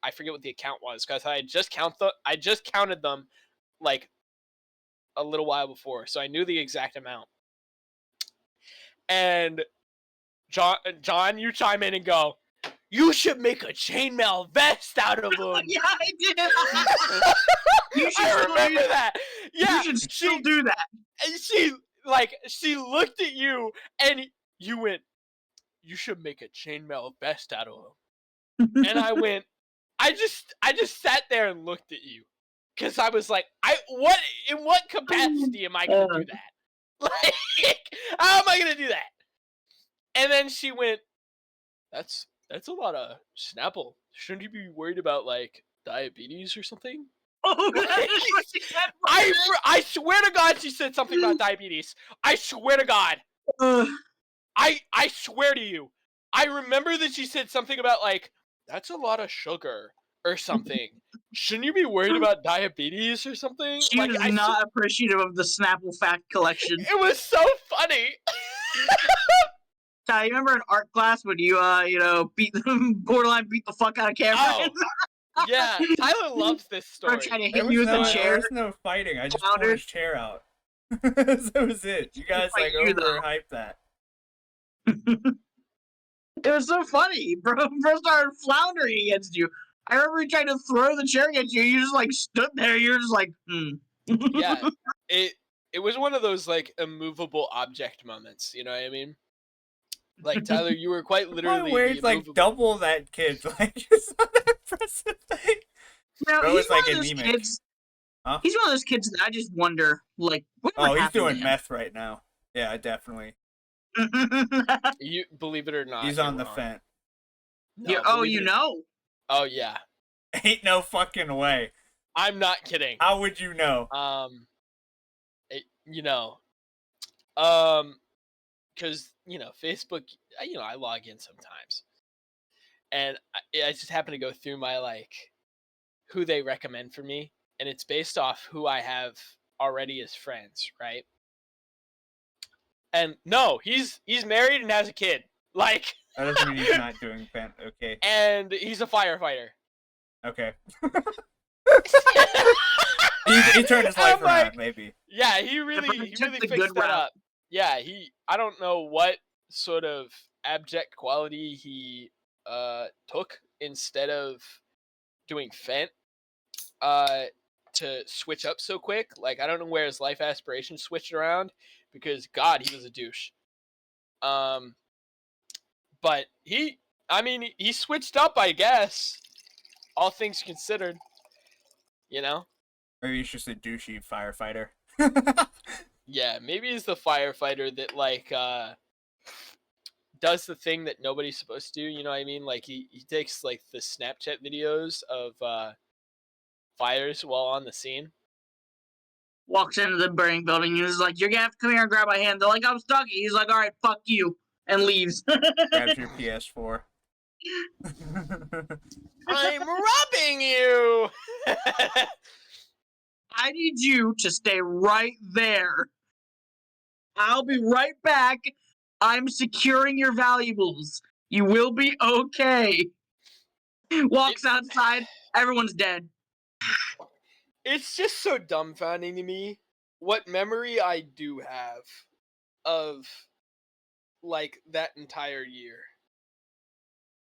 I forget what the account was, because I just counted them like a little while before, so I knew the exact amount. And John, you chime in and go, "You should make a chainmail vest out of them." Yeah, I did. You should I still remember do that. Yeah, you should still do that. and she looked at you and you went, "You should make a chainmail vest out of them." And I went, I just sat there and looked at you, because I was like, in what capacity am I gonna do that? Like, how am I gonna do that? And then she went, that's a lot of Snapple. Shouldn't you be worried about like diabetes or something? Oh, Like, that is what she said. I swear to God she said something about diabetes. I swear to God. I swear to you. I remember that she said something about like, that's a lot of sugar or something. Shouldn't you be worried about diabetes or something? She Like, was not appreciative of the Snapple fact collection. it was so funny. Ty, you remember in art class when you borderline beat the fuck out of Cameron? Oh, yeah, Tyler loves this story. Or trying to There hit was you with no, a chair. there was no fighting. I just pulled Flounder. his chair out. That was it. You guys Fight like you, though. overhyped that. It was so funny. Bro started floundering against you. I remember he tried to throw the chair against you. You just like stood there. You're just like, Yeah, it was one of those like immovable object moments. You know what I mean? Like, Tyler, you were quite literally Where's the like immovable. double that kid? Like it's not an impressive thing. Now, Bro he's is like one of those anemic. kids. Huh? He's one of those kids that I just wonder, like, whatever Oh, he's happened to doing him? meth right now. Yeah, definitely. You believe it or not, He's you're on the wrong. fence. No, oh, believe you it- know. Oh yeah, Ain't no fucking way. I'm not kidding. How would you know? Because Facebook, I log in sometimes, and I just happen to go through my like who they recommend for me, and it's based off who I have already as friends, right? And no, he's married and has a kid. Like, That doesn't mean he's not doing fan. Okay. and he's a firefighter. Okay. he turned his life around, maybe. Yeah, he really fixed that up. Yeah, I don't know what sort of abject quality he took instead of doing Fent to switch up so quick. Like, I don't know where his life aspirations switched around, because God, he was a douche. But he switched up, I guess, all things considered, you know? Maybe he's just a douchey firefighter. Yeah, maybe he's the firefighter that, like, does the thing that nobody's supposed to do, you know what I mean? Like, he takes, like, the Snapchat videos of fires while on the scene. Walks into the burning building and is like, "You're gonna have to come here and grab my hand." They're like, "I'm stuck." He's like, "All right, fuck you," and leaves. Grabs your PS4. I'm robbing you! I need you to stay right there. I'll be right back. I'm securing your valuables. You will be okay. Walks outside. Everyone's dead. It's just so dumbfounding to me what memory I do have of, like, that entire year.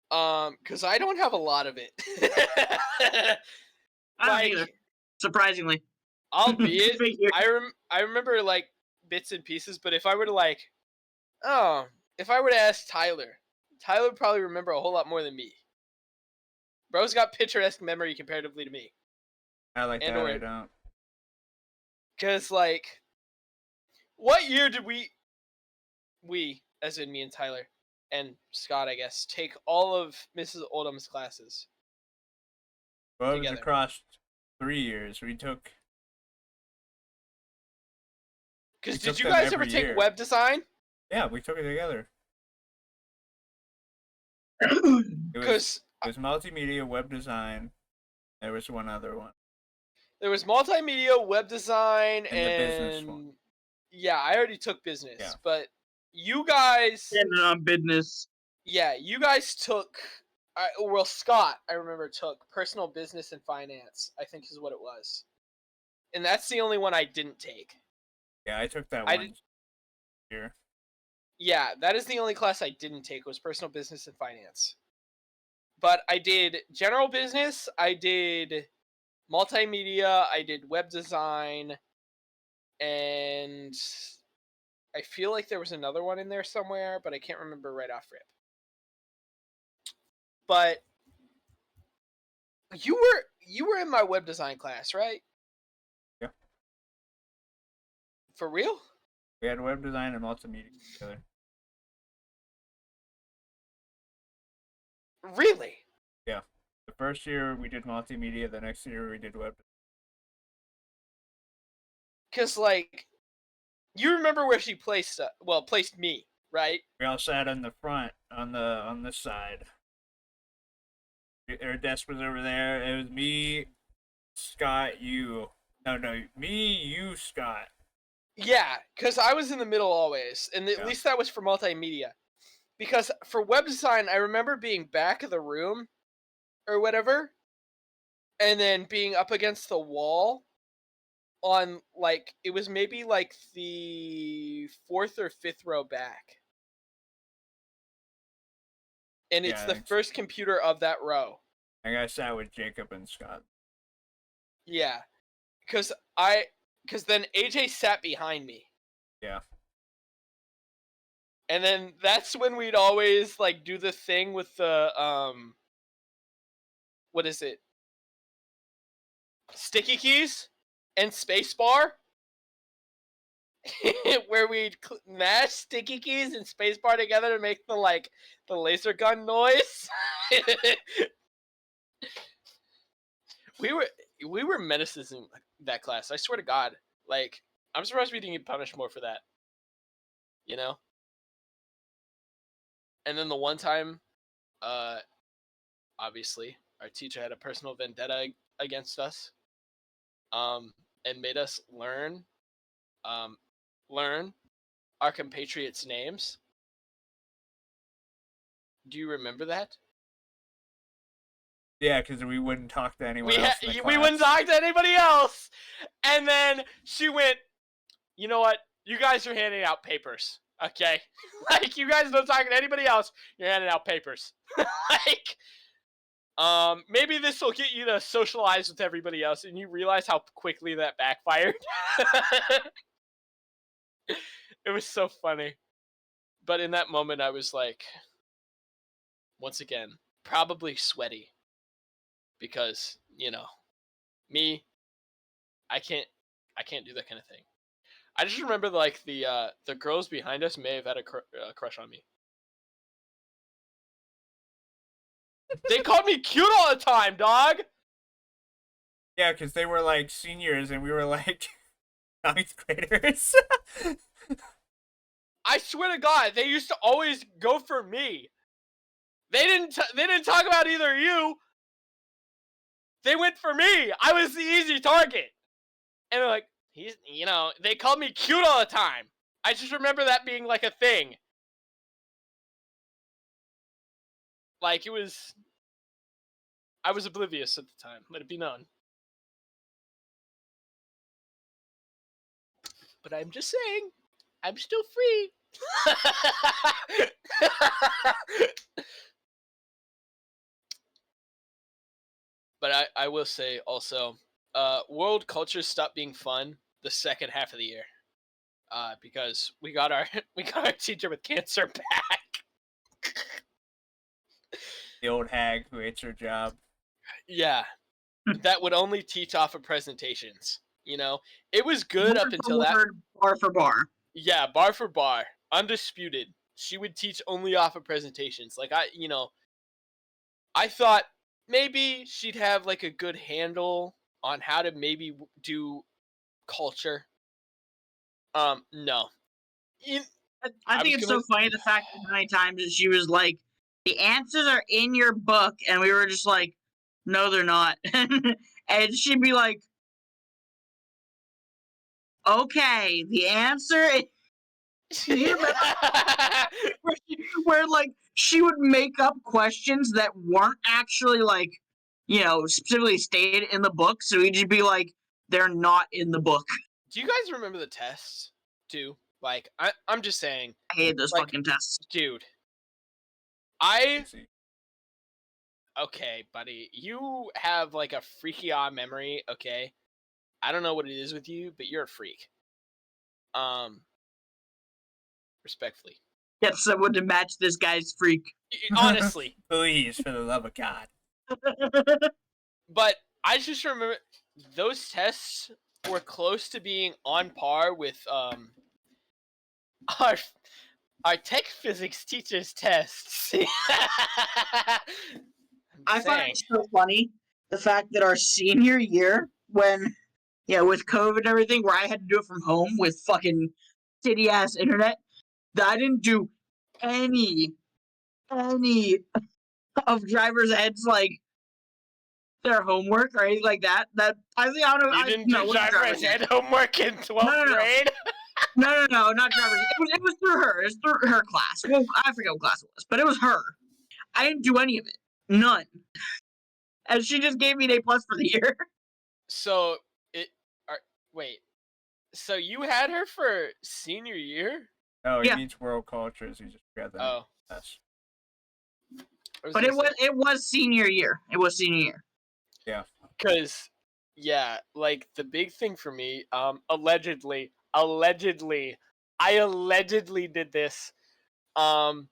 Because I don't have a lot of it. I don't either. Surprisingly. Albeit, I remember, like, bits and pieces, but if I were to ask Tyler would probably remember a whole lot more than me. Bro's got picturesque memory comparatively to me. I like that, I don't. Because, like, what year did we, as in me and Tyler, and Scott, I guess, take all of Mrs. Oldham's classes? Well, it was across 3 years. We took... Because did you guys ever take web design? Yeah, we took it together. It was multimedia, web design. There was one other one. There was multimedia, web design, and the business one. Yeah, I already took business, yeah. But you guys... on business. Yeah, you guys took... well, Scott, I remember, took personal business and finance, I think is what it was. And that's the only one I didn't take. Yeah, I took that one year. Yeah, that is the only class I didn't take, was personal business and finance. But I did general business, I did multimedia, I did web design, and I feel like there was another one in there somewhere, but I can't remember right off rip. But you were in my web design class, right? Yeah. For real? We had web design and multimedia together. Really? Yeah. The first year we did multimedia, the next year we did web. Because, like, you remember where she placed me, right? We all sat in the front on the side. Her desk was over there. It was me, Scott, you. No, me, you, Scott. Yeah, because I was in the middle always, and at least that was for multimedia. Because for web design, I remember being back of the room, or whatever, and then being up against the wall on, like, it was maybe, like, the 4th or 5th row back. And it's the first computer of that row. I got sat with Jacob and Scott. Yeah. Because then AJ sat behind me. Yeah. And then that's when we'd always, like, do the thing with the, what is it? Sticky keys and spacebar. Where we'd mash sticky keys and spacebar together to make the laser gun noise. We were menaces in that class. I swear to God. Like, I'm surprised we didn't get punished more for that. You know? And then the one time, obviously, our teacher had a personal vendetta against us. and made us learn our compatriots' names. Do you remember that? Yeah, because we wouldn't talk to anyone else in the class. We wouldn't talk to anybody else. And then she went, you know what? You guys are handing out papers, okay? Like, you guys don't talk to anybody else. You're handing out papers. Like, maybe this will get you to socialize with everybody else, and you realize how quickly that backfired. It was so funny. But in that moment, I was like, once again, probably sweaty. Because, me, I can't do that kind of thing. I just remember like the girls behind us may have had a crush on me. They called me cute all the time, dog. Yeah, because they were like seniors and we were like ninth graders. I swear to God, they used to always go for me. They didn't talk about either of you. They went for me. I was the easy target. And they're like, they called me cute all the time. I just remember that being like a thing. Like, I was oblivious at the time, let it be known. But I'm just saying, I'm still free. But I will say also, world culture stopped being fun the second half of the year. Because we got our teacher with cancer back. The old hag who hates her job. Yeah. That would only teach off of presentations. It was good up until that. Bar for bar. Yeah, bar for bar, undisputed. She would teach only off of presentations. Like I thought maybe she'd have like a good handle on how to maybe do culture. No. I think it's so funny the fact that many times that she was like, the answers are in your book, and we were just like, no, they're not. And she'd be like, okay, the answer is... where like she would make up questions that weren't actually like, specifically stated in the book, so we'd just be like, they're not in the book. Do you guys remember the tests too? Like, I'm just saying, I hate those fucking tests, dude. Okay, buddy, you have like a freaky odd memory. Okay, I don't know what it is with you, but you're a freak. Respectfully. Get someone to match this guy's freak. Honestly. Please, for the love of God. But I just remember those tests were close to being on par with our tech physics teacher's tests. I find it so funny, the fact that our senior year, when, with COVID and everything, where I had to do it from home with fucking shitty-ass internet, that I didn't do any of driver's ed's, like, their homework or anything like that. That I think I don't know. You didn't do driver's ed homework in 12th grade? No, not driver's ed. It was through her. It was through her class. Well, I forget what class it was, but it was her. I didn't do any of it. None. And she just gave me an A+ for the year. So wait. So you had her for senior year? Oh, he means world cultures. You just forgot that. Oh. Yes. But it was senior year. It was senior year. Yeah. Because, like the big thing for me, allegedly, I allegedly did this. Bro,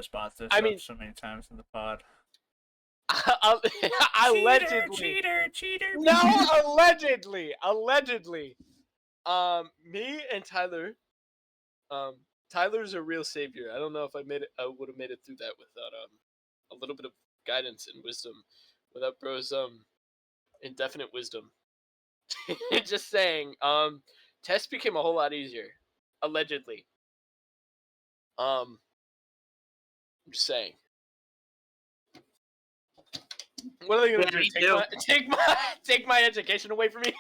spots this up so many times in the pod. Allegedly. Cheater. No, allegedly. Me and Tyler. Tyler's a real savior. I don't know if I would have made it through that without a little bit of guidance and wisdom, without bro's indefinite wisdom. Just saying. Tests became a whole lot easier, allegedly. I'm just saying. What are they gonna Yeah, do? me too. Take my education away from me?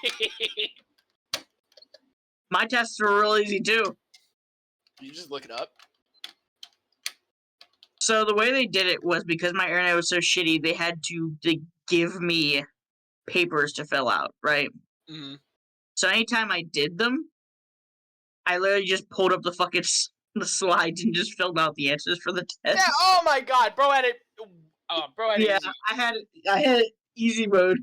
My tests were real easy too. You just look it up. So the way they did it was because my internet was so shitty, they had to give me papers to fill out, right? Mm-hmm. So anytime I did them, I literally just pulled up the fucking the slides and just filled out the answers for the test. Yeah. Oh my god, bro had it. Bro had it Yeah, easy. I had it easy mode.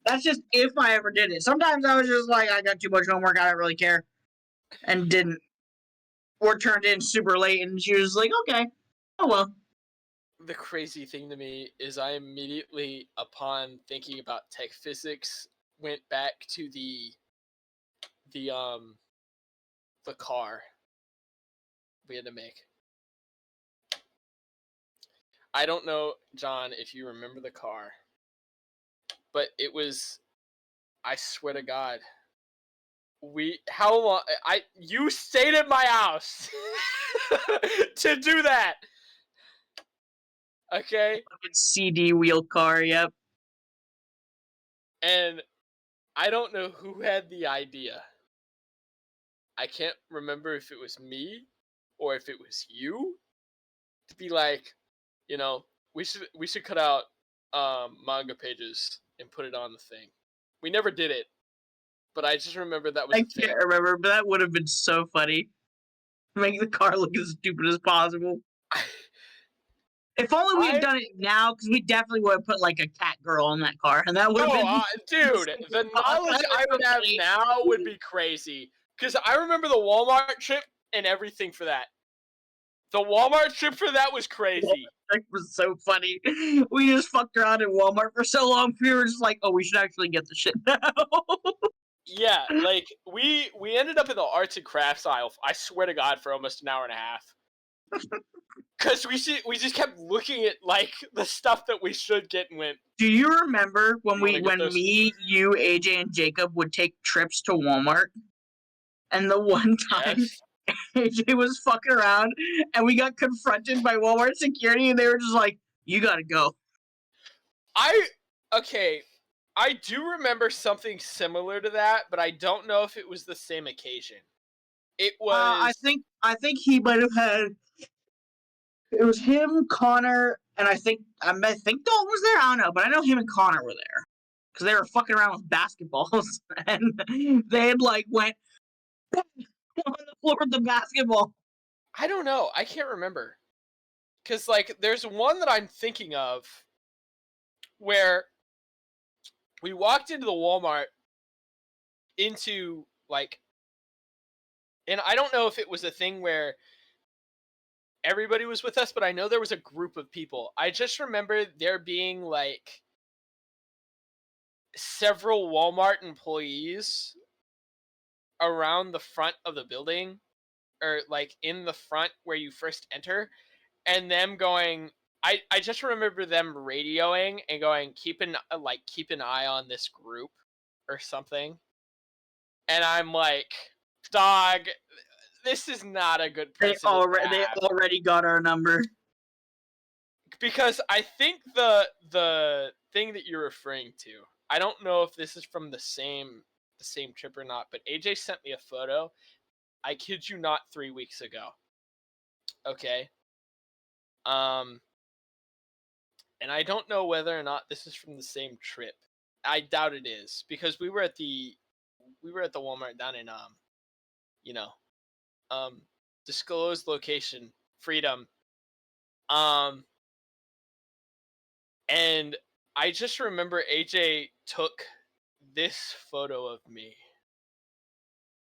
That's just if I ever did it. Sometimes I was just like, I got too much homework, I don't really care, and didn't. Or turned in super late, and she was like, okay, oh well. The crazy thing to me is I immediately, upon thinking about tech physics, went back to the car we had to make. I don't know, John, if you remember the car, but it was, I swear to God, how long, you stayed at my house to do that. Okay? Fucking CD wheel car, yep. And I don't know who had the idea. I can't remember if it was me or if it was you to be like, we should cut out manga pages and put it on the thing. We never did it, but I just remember that was I a thing. can't remember, but that would have been so funny. Make the car look as stupid as possible. If only we had done it now, because we definitely would have put like a cat girl on that car, and that would have been. Dude, the knowledge I would have now would be crazy. Because I remember the Walmart trip and everything for that. The Walmart trip for that was crazy. That was so funny. We just fucked around in Walmart for so long. We were just like, oh, we should actually get the shit now. Yeah, like we ended up in the arts and crafts aisle. I swear to God, for almost an hour and a half. Because we just kept looking at like the stuff that we should get and went. Do you remember when those? me, you, AJ, and Jacob would take trips to Walmart? And the one time Yes. AJ was fucking around and we got confronted by Walmart security and they were just like, you gotta go. I do remember something similar to that, but I don't know if it was the same occasion. It was. I think he might have had. It was him, Connor, and I think Dalton was there. I don't know, but I know him and Connor were there because they were fucking around with basketballs and they had like went on the floor with the basketball. I don't know. I can't remember. Because like, there's one that I'm thinking of where we walked into the Walmart into like, and I don't know if it was a thing where everybody was with us, but I know there was a group of people. I just remember there being like several Walmart employees around the front of the building, or like in the front where you first enter, and them going, I just remember them radioing and going, keep an eye on this group or something. And I'm like, dog, this is not a good precedent. They already got our number. Because I think the thing that you're referring to, I don't know if this is from the same trip or not, but AJ sent me a photo. I kid you not, 3 weeks ago. Okay. And I don't know whether or not this is from the same trip. I doubt it is, because we were at the Walmart down in disclosed location, Freedom. And I just remember AJ took this photo of me.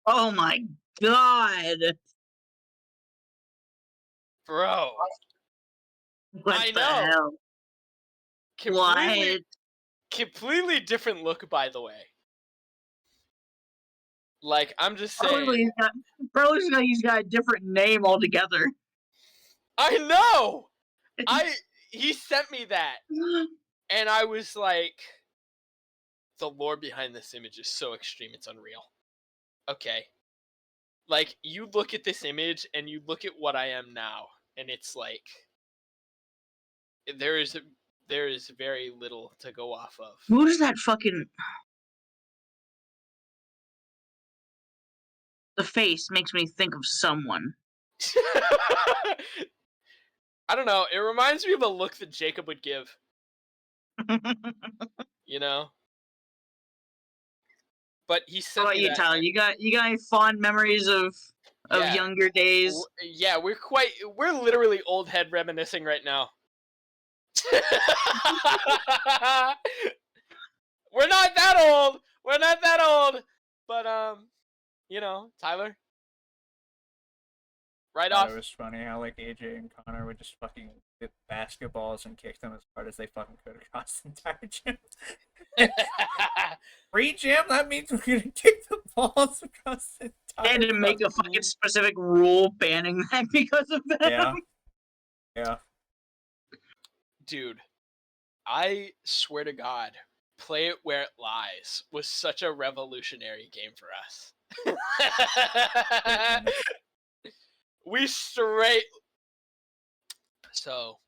Oh my god. Bro. What I the know. hell? Completely different look, by the way. Like, I'm just saying. Probably he's got a different name altogether. I know! He sent me that. And I was like, the lore behind this image is so extreme, it's unreal. Okay. Like, you look at this image and you look at what I am now, and it's like, there is there is very little to go off of. Who does that fucking... The face makes me think of someone. I don't know. It reminds me of a look that Jacob would give. You know? But he How sent about me you, that. Tyler? You got any fond memories of Yeah. younger days? Yeah, we're literally old head reminiscing right now. We're not that old. We're not that old. But you know, Tyler. Right off. It was funny how like AJ and Connor would just fucking hit basketballs and kick them as hard as they fucking could across the entire gym. Free gym? That means we're gonna kick the balls across the entire. They had to make a fucking specific rule banning that because of that. Yeah. Yeah. Dude, I swear to God, Play It Where It Lies was such a revolutionary game for us. We straight. So,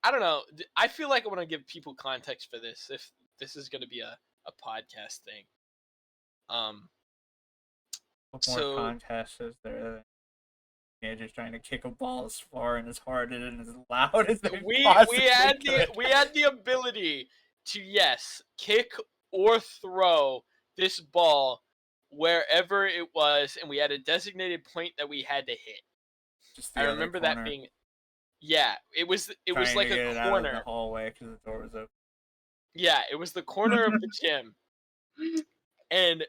I don't know. I feel like I want to give people context for this if this is going to be a podcast thing. What more contests is there? Yeah, just trying to kick a ball as far and as hard and as loud as we had the ability to kick or throw this ball wherever it was, and we had a designated point that we had to hit. I remember that being, it was like a corner. Out of the hallway because the door was open. Yeah, it was the corner of the gym, and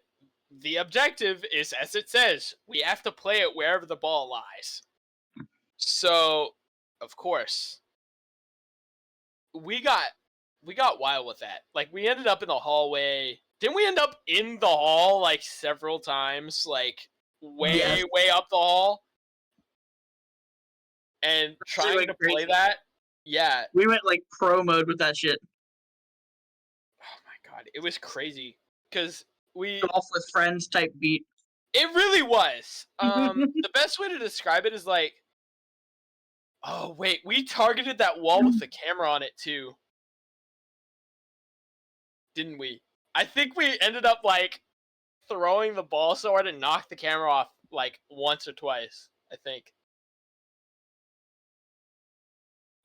the objective is, as it says, we have to play it wherever the ball lies. So, of course, we got wild with that. Like, we ended up in the hallway. Didn't we end up in the hall, like, several times? Like, way up the hall? And trying to play that? Yeah. We went, like, pro mode with that shit. Oh, my God. It was crazy. Because we... Golf with friends type beat. It really was. The best way to describe it is, like... Oh, wait. We targeted that wall with the camera on it, too. Didn't we? I think we ended up, like, throwing the ball so hard and knocked the camera off, like, once or twice, I think.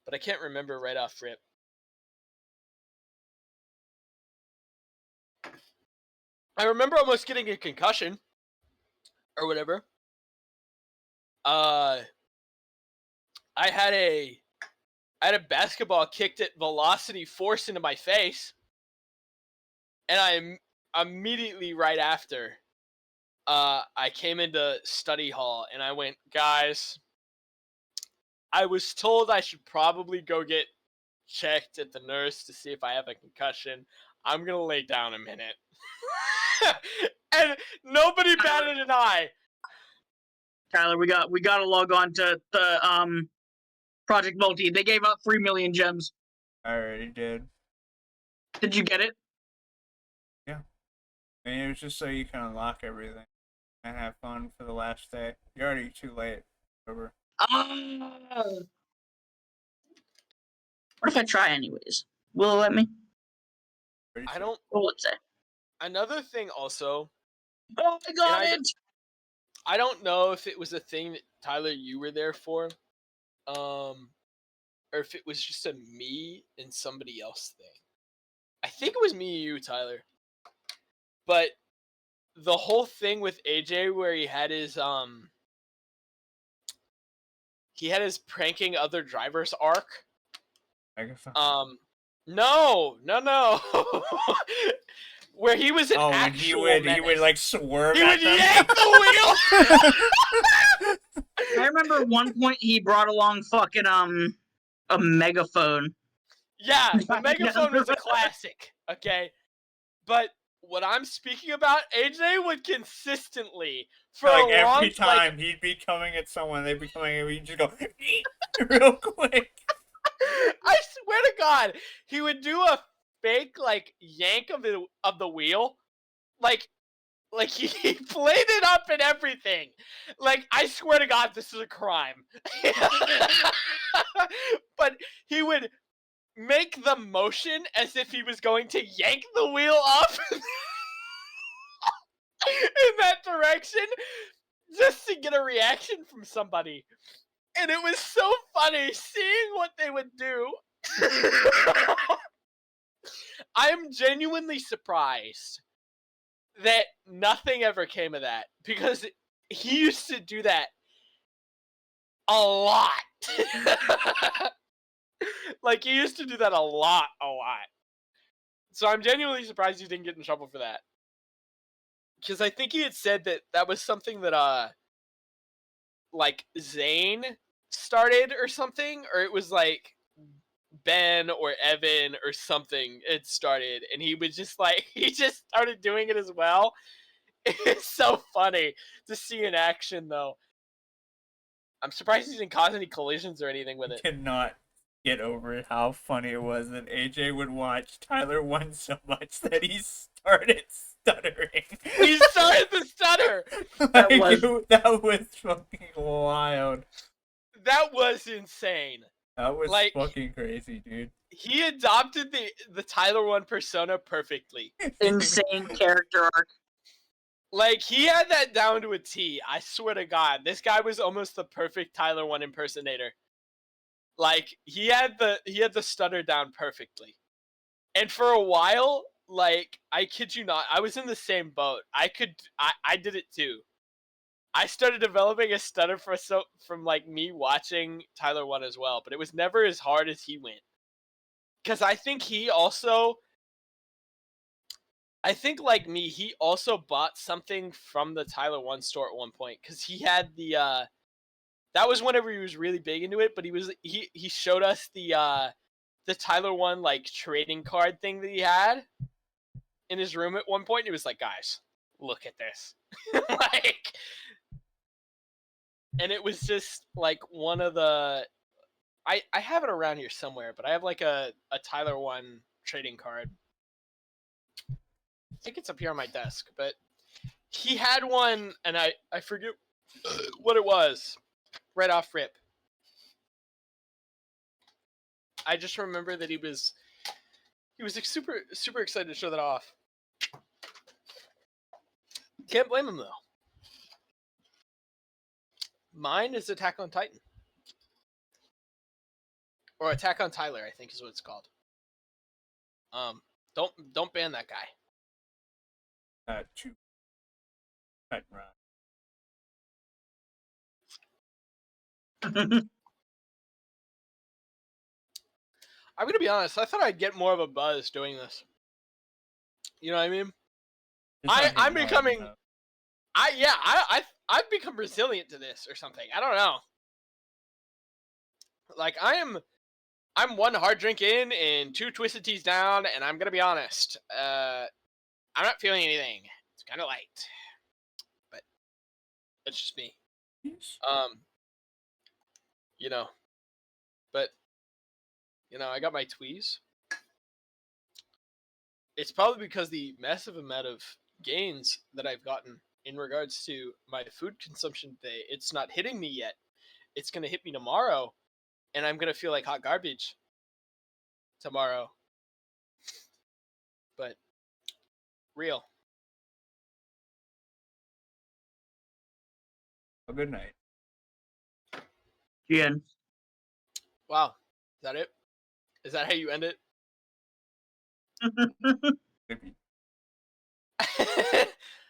But I can't remember right off rip. I remember almost getting a concussion. Or whatever. I had a basketball kicked at velocity force into my face. And I immediately right after, I came into study hall and I went, guys, I was told I should probably go get checked at the nurse to see if I have a concussion. I'm going to lay down a minute. And nobody batted an eye. Tyler, we got to log on to the Project Multi. They gave out 3 million gems. I already did. Did you get it? Yeah. And it was just so you can unlock everything and have fun for the last day. You're already too late. Over. What if I try anyways? Will it let me? I don't... What will it say? Another thing also... Oh, I got it! I don't know if it was a thing that, Tyler, you were there for. Or if it was just a me and somebody else thing. I think it was me and you, Tyler. But the whole thing with AJ where he had his pranking other drivers arc. No. Where he was an actual he would like swerve. He would yank the wheel. I remember at one point he brought along fucking a megaphone. Yeah, the megaphone was a classic. Okay, but what I'm speaking about, AJ would consistently for like a long every time he'd be coming at someone, they'd be coming at me, he'd just go real quick. I swear to God, he would do a fake like yank of the wheel, like he played it up and everything. Like, I swear to God, this is a crime. But he would make the motion as if he was going to yank the wheel off in that direction just to get a reaction from somebody. And it was so funny seeing what they would do. I am genuinely surprised that nothing ever came of that, because he used to do that a lot. Like, he used to do that a lot. So I'm genuinely surprised he didn't get in trouble for that. Because I think he had said that was something that, like, Zane started or something, or it was like Ben or Evan or something it started, and he was just like, he just started doing it as well. It's so funny to see in action, though. I'm surprised he didn't cause any collisions or anything with it. Cannot get over how funny it was that AJ would watch Tyler 1 so much that he started stuttering. He started to stutter! That was fucking wild. That was insane. That was Like, fucking crazy, dude. He adopted the Tyler 1 persona perfectly. Insane character arc. Like, he had that down to a T. I swear to God, this guy was almost the perfect Tyler 1 impersonator. Like, he had the stutter down perfectly. And for a while, like, I kid you not, I was in the same boat. I did it too. I started developing a stutter from like me watching Tyler 1 as well, but it was never as hard as he went. Because I think like me, he also bought something from the Tyler 1 store at one point, because he had that was whenever he was really big into it, but he showed us the Tyler 1 like trading card thing that he had in his room at one point. He was like, guys, look at this. Like, and it was just like one of the, I have it around here somewhere, but I have like a Tyler 1 trading card. I think it's up here on my desk, but he had one, and I forget what it was right off rip. I just remember that he was like super excited to show that off. Can't blame him, though. Mine is Attack on Titan. Or Attack on Tyler, I think is what it's called. Don't ban that guy. Titan Run. I'm gonna be honest. I thought I'd get more of a buzz doing this. You know what I mean? I'm becoming. I've become resilient to this or something. I don't know. Like, I'm one hard drink in and 2 twisted teas down, and I'm gonna be honest. I'm not feeling anything. It's kind of light, but it's just me. You know, but I got my tweez. It's probably because the massive amount of gains that I've gotten in regards to my food consumption today, it's not hitting me yet. It's gonna hit me tomorrow, and I'm gonna feel like hot garbage tomorrow. But real. A good night. Jen. Wow. Is that it? Is that how you end it? Maybe.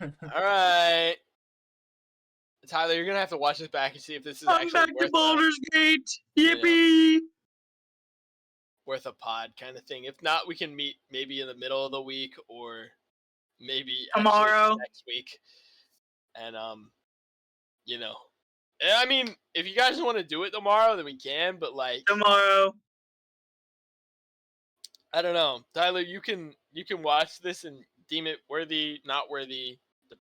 All right. Tyler, you're going to have to watch this back and see if this is I'm actually back to Baldur's Gate. Yippee! Worth a pod kind of thing. If not, we can meet maybe in the middle of the week, or maybe tomorrow next week. And I mean, if you guys want to do it tomorrow, then we can, but like tomorrow, I don't know. Tyler, you can watch this and deem it worthy, not worthy.